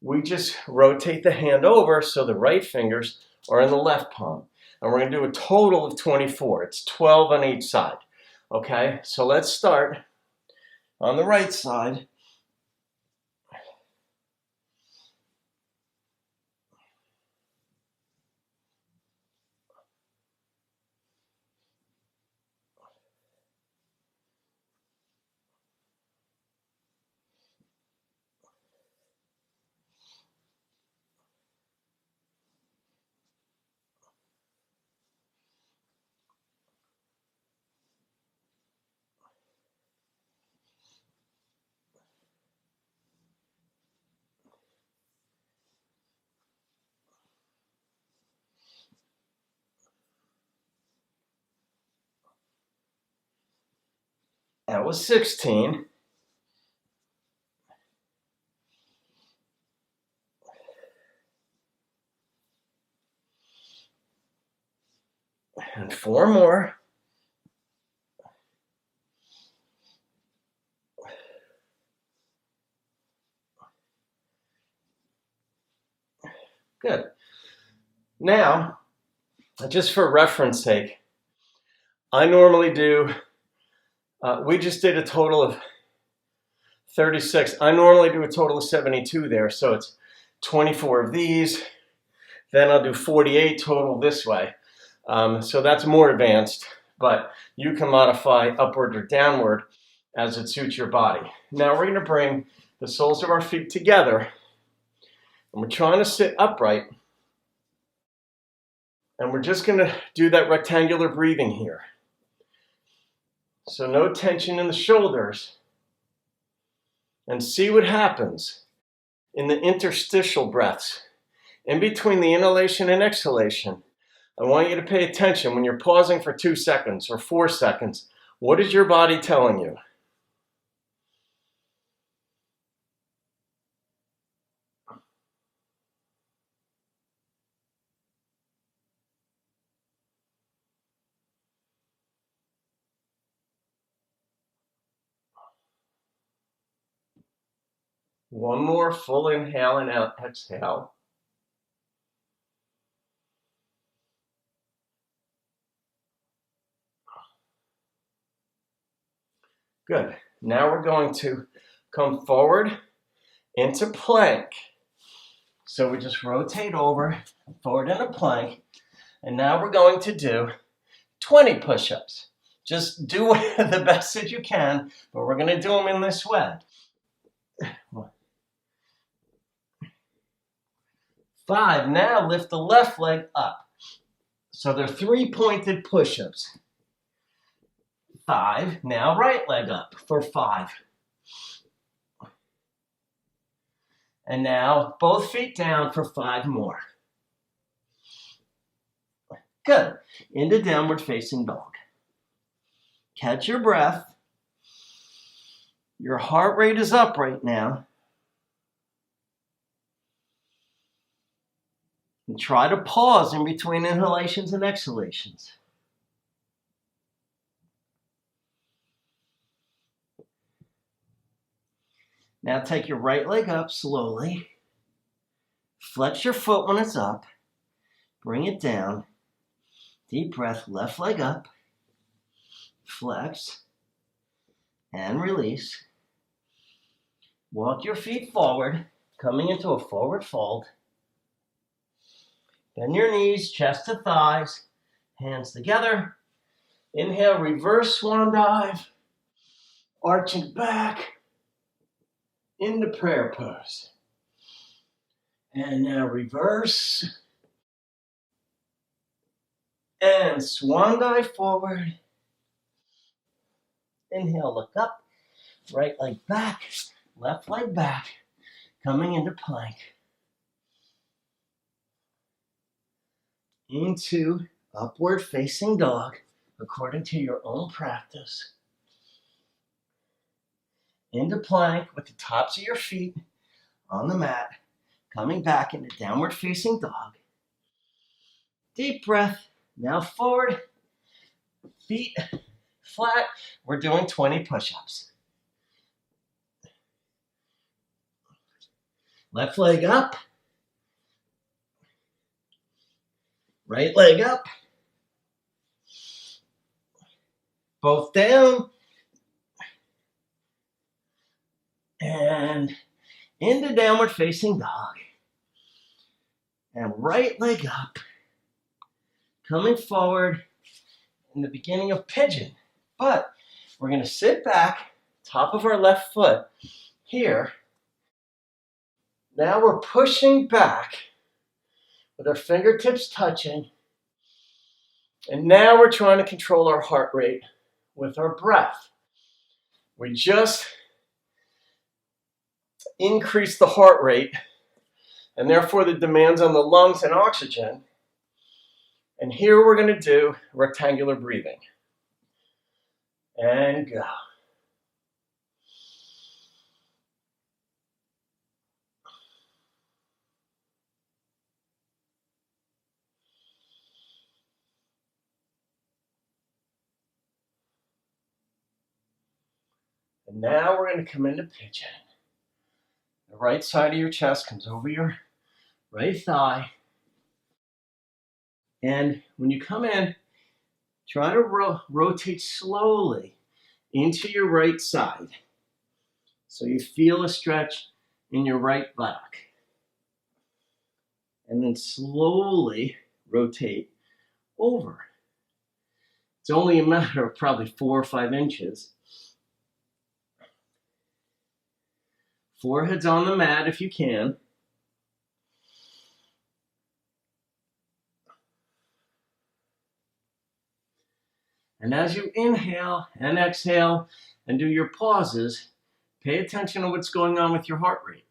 S2: we just rotate the hand over so the right fingers are in the left palm. And we're going to do a total of 24. It's 12 on each side. Okay, so let's start on the right side. That was 16. And 4 more. Good. Now, just for reference sake, I normally do, we just did a total of 36. I normally do a total of 72 there, so it's 24 of these. Then I'll do 48 total this way. So that's more advanced, but you can modify upward or downward as it suits your body. Now we're going to bring the soles of our feet together, and we're trying to sit upright. And we're just going to do that rectangular breathing here. So no tension in the shoulders. And see what happens in the interstitial breaths. In between the inhalation and exhalation, I want you to pay attention when you're pausing for 2 seconds or 4 seconds. What is your body telling you?
S1: One more full inhale and out, exhale. Good. Now we're going to come forward into plank. So we just rotate over, forward into plank. And now we're going to do 20 push-ups. Just do the best that you can, but we're going to do them in this way. 5. Now lift the left leg up. So they're 3-pointed push-ups. 5. Now right leg up for 5. And now both feet down for 5 more. Good. Into downward facing dog. Catch your breath. Your heart rate is up right now. And try to pause in between inhalations and exhalations. Now take your right leg up slowly. Flex your foot when it's up. Bring it down. Deep breath, left leg up. Flex. And release. Walk your feet forward, coming into a forward fold. Bend your knees, chest to thighs, hands together. Inhale, reverse swan dive. Arching back into prayer pose. And now reverse. And swan dive forward. Inhale, look up. Right leg back, left leg back. Coming into plank. Into upward facing dog, according to your own practice. Into plank with the tops of your feet on the mat. Coming back into downward facing dog. Deep breath. Now forward. Feet flat. We're doing 20 push-ups. Left leg up. Right leg up. Both down. And into downward facing dog. And right leg up. Coming forward in the beginning of pigeon. But we're going to sit back, top of our left foot here. Now we're pushing back with our fingertips touching. And now we're trying to control our heart rate with our breath. We just increase the heart rate and therefore the demands on the lungs and oxygen. And here we're going to do rectangular breathing. And go. And now we're going to come into pigeon. The right side of your chest comes over your right thigh. And when you come in, try to rotate slowly into your right side. So you feel a stretch in your right buttock. And then slowly rotate over. It's only a matter of probably 4 or 5 inches. Forehead's on the mat if you can. And as you inhale and exhale and do your pauses, pay attention to what's going on with your heart rate.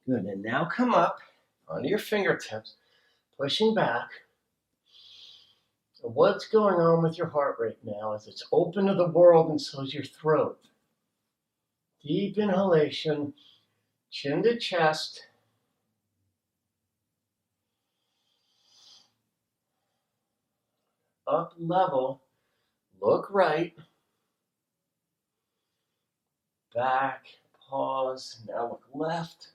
S1: Good, and now come up onto your fingertips, pushing back. What's going on with your heart rate now is it's open to the world and so is your throat. Deep inhalation, chin to chest. up level. Look right. Back, pause. Now look left.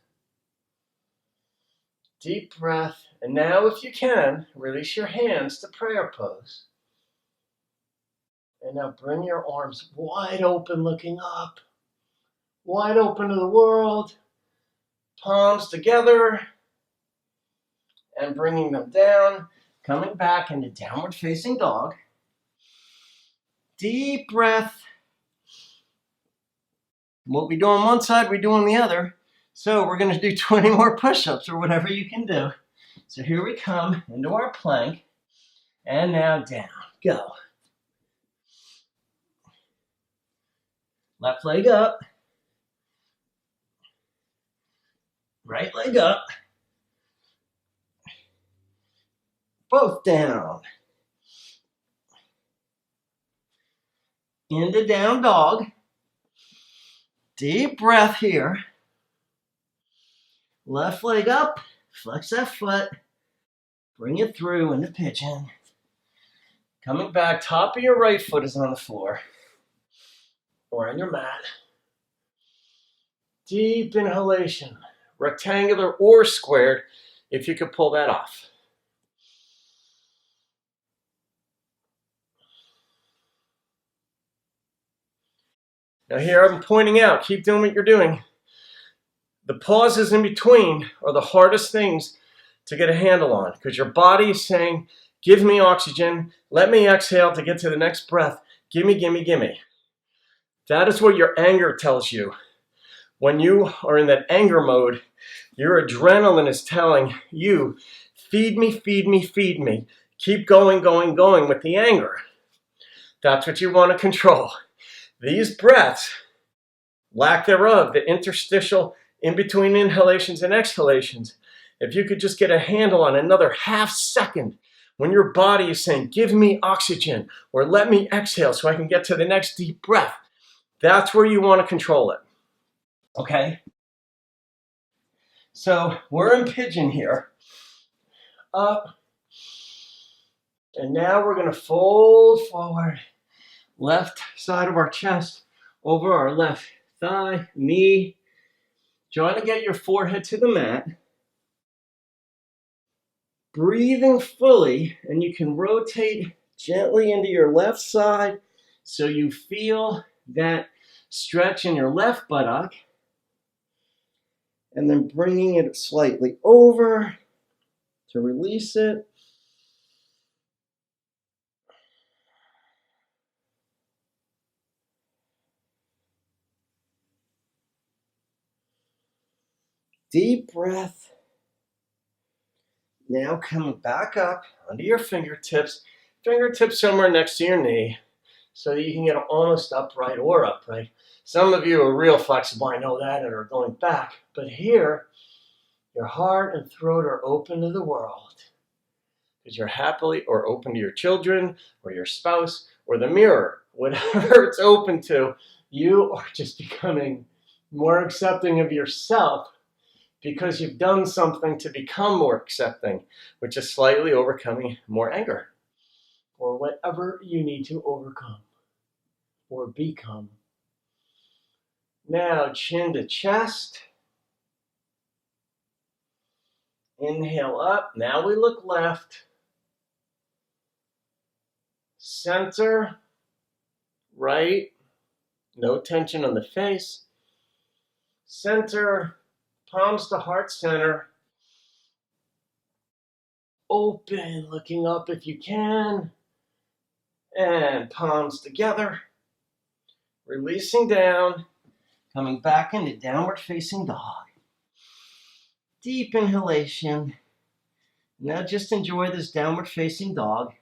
S1: Deep breath. And now, if you can, release your hands to prayer pose. And now bring your arms wide open, looking up. Wide open to the world. Palms together. And bringing them down. Coming back into downward facing dog. Deep breath. What we do on one side, we do on the other. So we're going to do 20 more push-ups or whatever you can do. So here we come into our plank. And now down. Go. Left leg up. Right leg up. Both down. Into down dog. Deep breath here. Left leg up. Flex that foot. Bring it through into pigeon. Coming back, top of your right foot is on the floor or on your mat. Deep inhalation, rectangular or squared, if you could pull that off. Now here I'm pointing out, keep doing what you're doing. The pauses in between are the hardest things to get a handle on because your body is saying, give me oxygen, let me exhale to get to the next breath. Gimme, gimme, gimme. That is what your anger tells you. When you are in that anger mode, your adrenaline is telling you, feed me, feed me, feed me. Keep going, going, going with the anger. That's what you want to control. These breaths, lack thereof, the interstitial in between inhalations and exhalations, if you could just get a handle on another half second when your body is saying, give me oxygen or let me exhale so I can get to the next deep breath, that's where you want to control it. Okay? So we're in pigeon here. Up. And now we're going to fold forward. Left side of our chest over our left thigh, knee. Trying to get your forehead to the mat. Breathing fully, and you can rotate gently into your left side so you feel that stretch in your left buttock. And then bringing it slightly over to release it. Deep breath. Now coming back up onto your fingertips. Fingertips somewhere next to your knee so that you can get almost upright or upright. Some of you are real flexible, I know that, and are going back. But here, your heart and throat are open to the world. Because you're happily or open to your children or your spouse or the mirror. Whatever it's open to, you are just becoming more accepting of yourself because you've done something to become more accepting, which is slightly overcoming more anger or whatever you need to overcome or become. Now, chin to chest. Inhale up. Now we look left. Center. Right. No tension on the face. Center. Palms to heart center. Open, looking up if you can. And palms together. Releasing down. Coming back into downward facing dog. Deep inhalation. Now just enjoy this downward facing dog.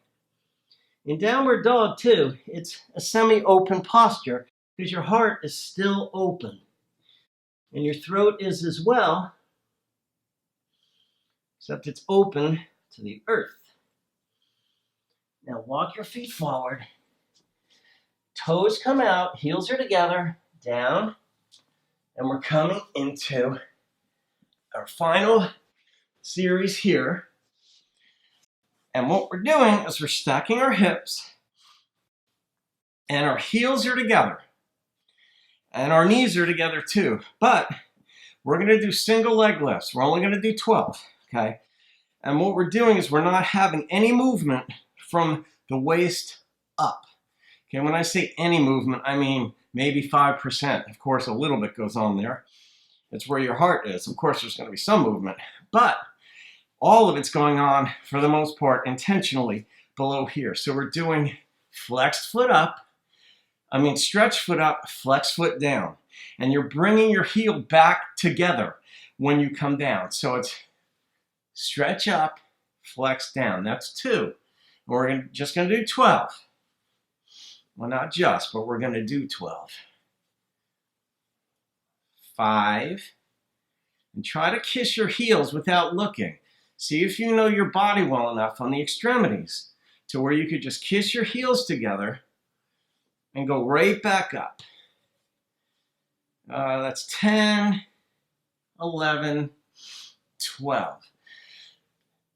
S1: In downward dog too, it's a semi-open posture because your heart is still open. And your throat is as well, except it's open to the earth. Now walk your feet forward. Toes come out, heels are together, down. And we're coming into our final series here.
S2: And what we're doing is we're stacking our hips and our heels are together. And our knees are together too. But we're going to do single leg lifts. We're only going to do 12, okay? And what we're doing is we're not having any movement from the waist up. Okay, when I say any movement, I mean maybe 5%. Of course, a little bit goes on there. It's where your heart is. Of course, there's going to be some movement. But all of it's going on, for the most part, intentionally below here. So we're doing flexed foot up. Stretch foot up, flex foot down. And you're bringing your heel back together when you come down. So it's stretch up, flex down. That's 2. And we're just going to do 12. Well, not just, but we're going to do 12. 5. And try to kiss your heels without looking. See if you know your body well enough on the extremities to where you could just kiss your heels together and go right back up. That's 10, 11, 12.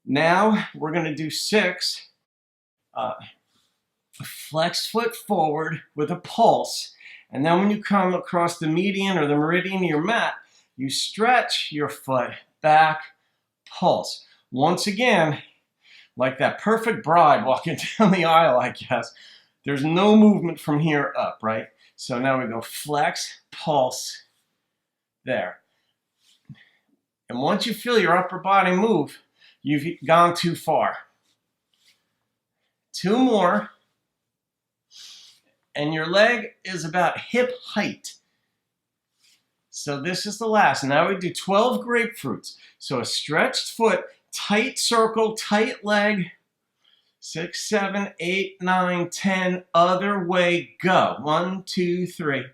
S2: Now we're going to do 6. Flex foot forward with a pulse. And then when you come across the median or the meridian of your mat, you stretch your foot back, pulse. Once again, like that perfect bride walking down the aisle, I guess, there's no movement from here up, right? So now we go flex, pulse, there. And once you feel your upper body move, you've gone too far. 2 more. And your leg is about hip height. So this is the last. Now we do 12 grapefruits. So a stretched foot, tight circle, tight leg. 6, 7, 8, 9, 10. Other way, go. 1, 2, 3.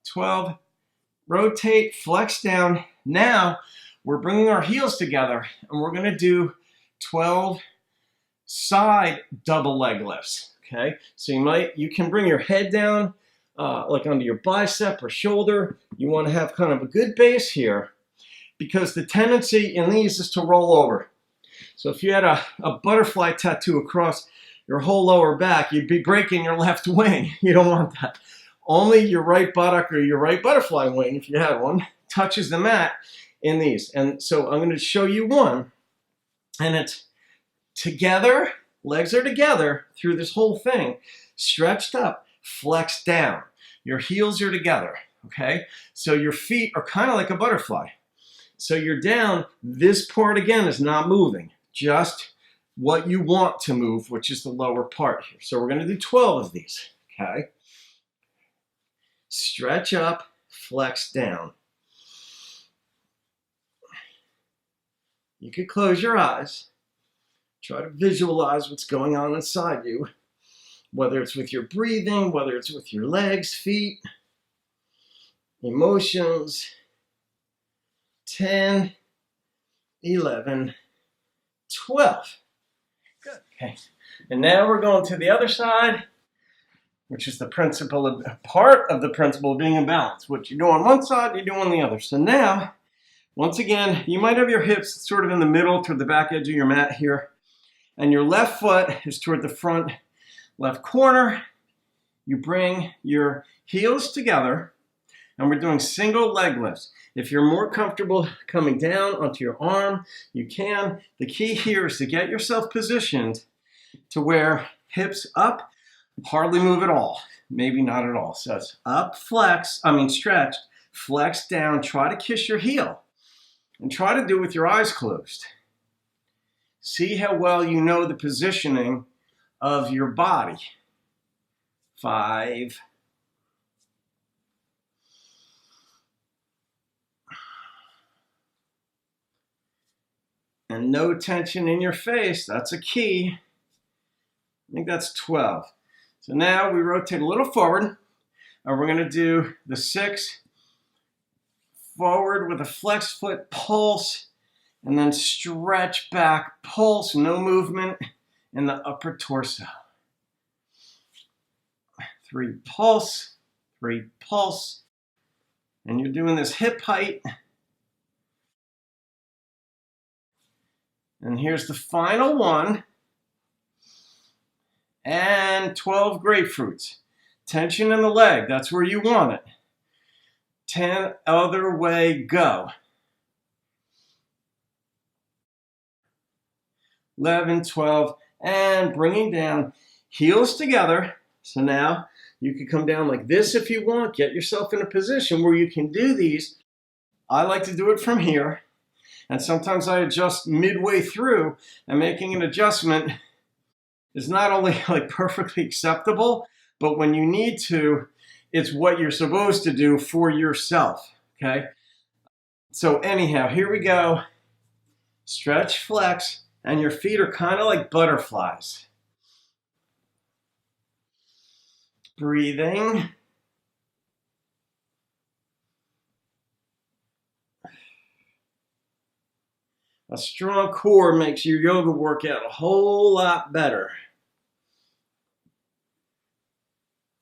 S2: 12. Rotate, flex down. Now we're bringing our heels together and we're going to do 12 side double leg lifts. Okay, so you can bring your head down like under your bicep or shoulder. You want to have kind of a good base here because the tendency in these is to roll over. So if you had a butterfly tattoo across your whole lower back, you'd be breaking your left wing. You don't want that. Only your right buttock or your right butterfly wing, if you had one, touches the mat in these. And so I'm going to show you one. And it's together, legs are together through this whole thing, stretched up, flexed down. Your heels are together, okay? So your feet are kind of like a butterfly. So you're down, this part again is not moving, just what you want to move, which is the lower part here. So we're going to do 12 of these, okay? Stretch up, flex down. You could close your eyes. Try to visualize what's going on inside you, whether it's with your breathing, whether it's with your legs, feet, emotions. 10, 11, 12. Good. Okay. And now we're going to the other side, which is the part of the principle of being in balance. What you do on one side, you do on the other. So now, once again, you might have your hips sort of in the middle toward the back edge of your mat here. And your left foot is toward the front left corner. You bring your heels together, and we're doing single leg lifts. If you're more comfortable coming down onto your arm, you can. The key here is to get yourself positioned to where hips up, hardly move at all. Maybe not at all. So it's up, stretched, flex down, try to kiss your heel. And try to do it with your eyes closed. See how well you know the positioning of your body. 5. And no tension in your face. That's a key. I think that's 12. So now we rotate a little forward. And we're going to do the 6 forward with a flex foot pulse. And then stretch back, pulse, no movement in the upper torso. 3 pulse, 3 pulse. And you're doing this hip height.
S1: And here's the final one. And 12 grapefruits. Tension in the leg, that's where you want it. 10 other way, go. 11, 12, and bringing down, heels together. So now you can come down like this if you want. Get yourself in a position where you can do these. I like to do it from here. And sometimes I adjust midway through, and making an adjustment is not only like perfectly acceptable, but when you need to, it's what you're supposed to do for yourself, okay? So anyhow, here we go. Stretch, flex, and your feet are kind of like butterflies. Breathing. A strong core makes your yoga workout a whole lot better.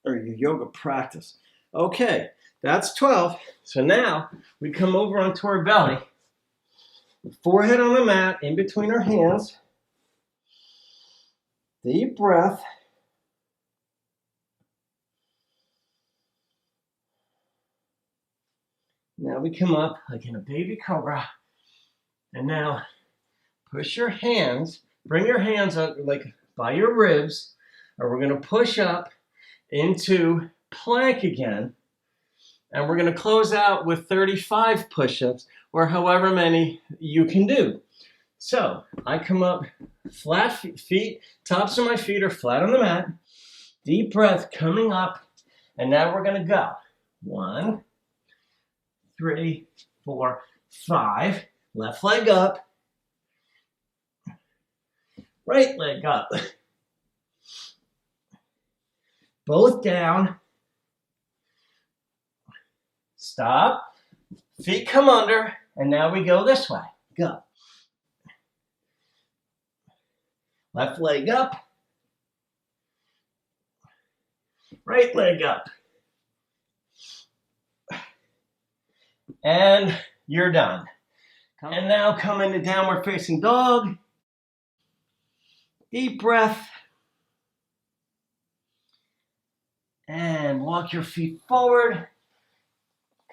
S1: Or your yoga practice. Okay, that's 12. So now we come over onto our belly. Forehead on the mat, in between our hands. Deep breath. Now we come up like in a baby cobra. And now push your hands, bring your hands up like by your ribs, and we're going to push up into plank again. And we're going to close out with 35 push-ups, or however many you can do. So I come up, flat feet, tops of my feet are flat on the mat. Deep breath coming up, and now we're going to go. 1, 3, 4, 5. Left leg up. Right leg up. Both down. Stop. Feet come under, and now we go this way. Go. Left leg up. Right leg up. And you're done. And now come into downward facing dog. Deep breath. And walk your feet forward.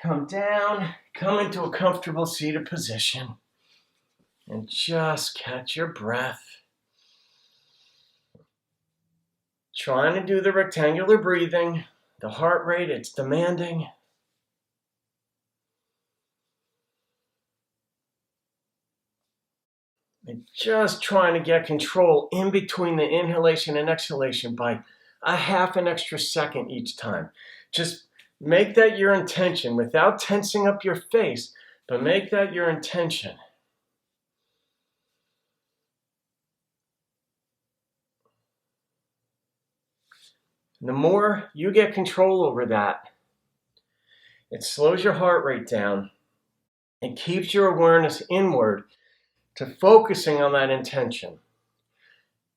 S1: Come down. Come into a comfortable seated position. And just catch your breath. Trying to do the rectangular breathing. The heart rate, it's demanding. And just trying to get control in between the inhalation and exhalation by a half an extra second each time. Just make that your intention without tensing up your face, but make that your intention. The more you get control over that, it slows your heart rate down and keeps your awareness inward to focusing on that intention.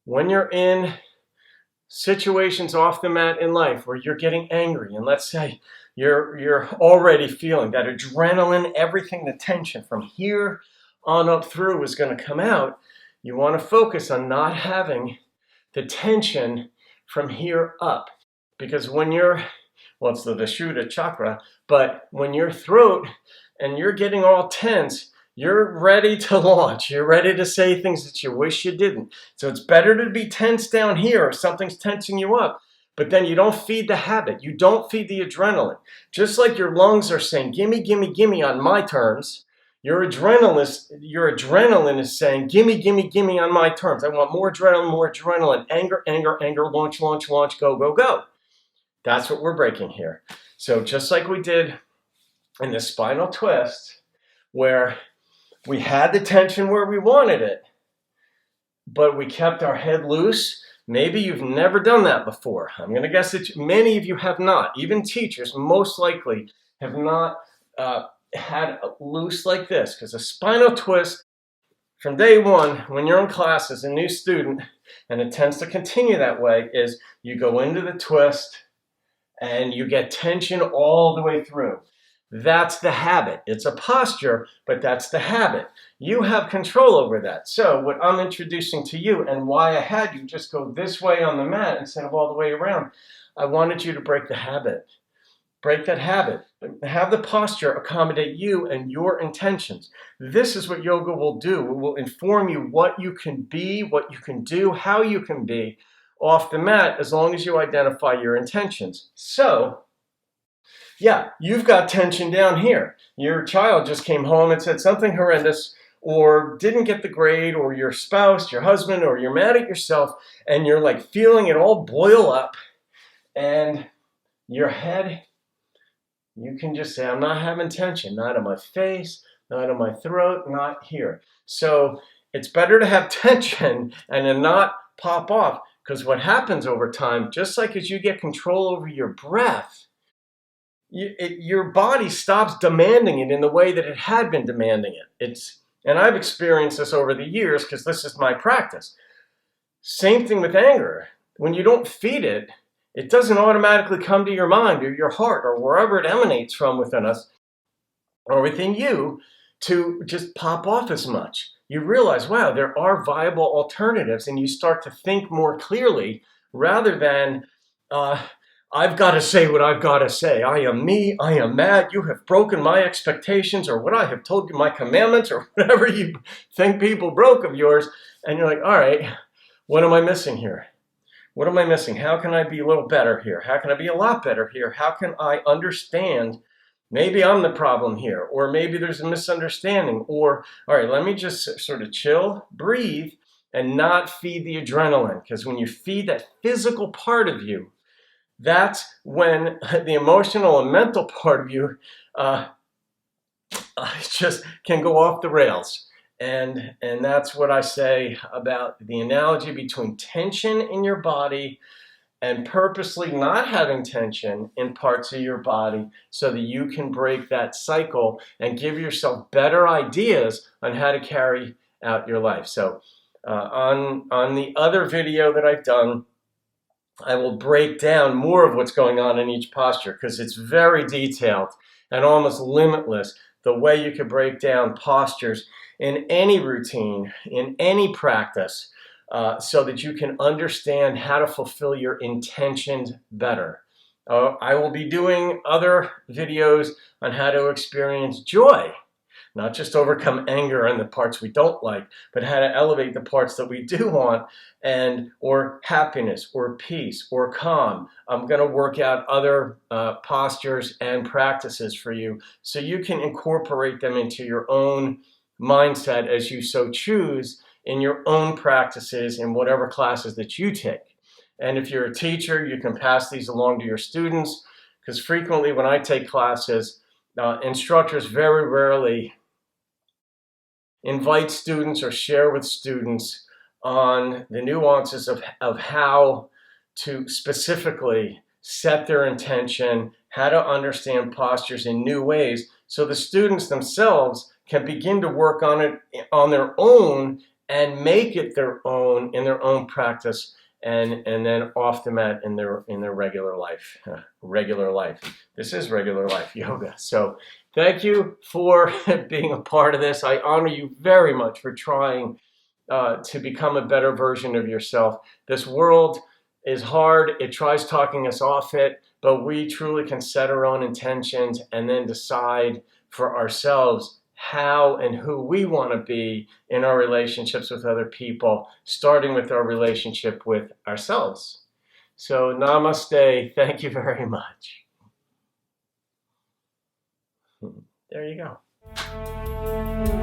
S1: When you're in situations off the mat in life where you're getting angry, and let's say you're already feeling that adrenaline, everything, the tension from here on up through is going to come out, you want to focus on not having the tension from here up. Because when you're, well, it's the Vishuddha chakra, but when your throat and you're getting all tense, you're ready to launch. You're ready to say things that you wish you didn't. So it's better to be tense down here if something's tensing you up. But then you don't feed the habit. You don't feed the adrenaline. Just like your lungs are saying, gimme, gimme, gimme on my terms, your adrenaline is saying, gimme, gimme, gimme on my terms. I want more adrenaline, anger, anger, anger, launch, launch, launch, go, go, go. That's what we're breaking here. So just like we did in the spinal twist, where we had the tension where we wanted it, but we kept our head loose. Maybe you've never done that before. I'm going to guess that many of you have not. Even teachers most likely have not had a loose like this, because a spinal twist from day one, when you're in class as a new student, and it tends to continue that way, is you go into the twist and you get tension all the way through. That's the habit. It's a posture, but that's the habit. You have control over that. So what I'm introducing to you, and why I had you just go this way on the mat instead of all the way around, I wanted you to break the habit. Break that habit. Have the posture accommodate you and your intentions. This is what yoga will do. It will inform you what you can be, what you can do, how you can be off the mat, as long as you identify your intentions. So, yeah, you've got tension down here. Your child just came home and said something horrendous, or didn't get the grade, or your spouse, your husband, or you're mad at yourself, and you're like feeling it all boil up, and your head, you can just say, I'm not having tension, not in my face, not in my throat, not here. So it's better to have tension and to not pop off, because what happens over time, just like as you get control over your breath, your body stops demanding it in the way that it had been demanding it. And I've experienced this over the years because this is my practice. Same thing with anger. When you don't feed it, it doesn't automatically come to your mind or your heart or wherever it emanates from within us or within you to just pop off as much. You realize, wow, there are viable alternatives, and you start to think more clearly rather than, I've got to say what I've got to say. I am me. I am mad. You have broken my expectations, or what I have told you, my commandments, or whatever you think people broke of yours. And you're like, all right, what am I missing here? What am I missing? How can I be a little better here? How can I be a lot better here? How can I understand? Maybe I'm the problem here, or maybe there's a misunderstanding, or, all right, let me just sort of chill, breathe, and not feed the adrenaline. Because when you feed that physical part of you, that's when the emotional and mental part of you just can go off the rails. And that's what I say about the analogy between tension in your body and purposely not having tension in parts of your body so that you can break that cycle and give yourself better ideas on how to carry out your life. So on the other video that I've done, I will break down more of what's going on in each posture, because it's very detailed and almost limitless the way you can break down postures in any routine, in any practice, so that you can understand how to fulfill your intentions better. I will be doing other videos on how to experience joy, not just overcome anger and the parts we don't like, but how to elevate the parts that we do want, or happiness, or peace, or calm. I'm going to work out other postures and practices for you so you can incorporate them into your own mindset as you so choose in your own practices in whatever classes that you take. And if you're a teacher, you can pass these along to your students, because frequently when I take classes, instructors very rarely invite students or share with students on the nuances of how to specifically set their intention, how to understand postures in new ways, so the students themselves can begin to work on it on their own and make it their own in their own practice, and then off the mat in their regular life. Regular life. This is regular life yoga. So thank you for being a part of this. I honor you very much for trying to become a better version of yourself. This world is hard. It tries talking us off it, but we truly can set our own intentions and then decide for ourselves how and who we want to be in our relationships with other people, starting with our relationship with ourselves. So namaste. Thank you very much. There you go.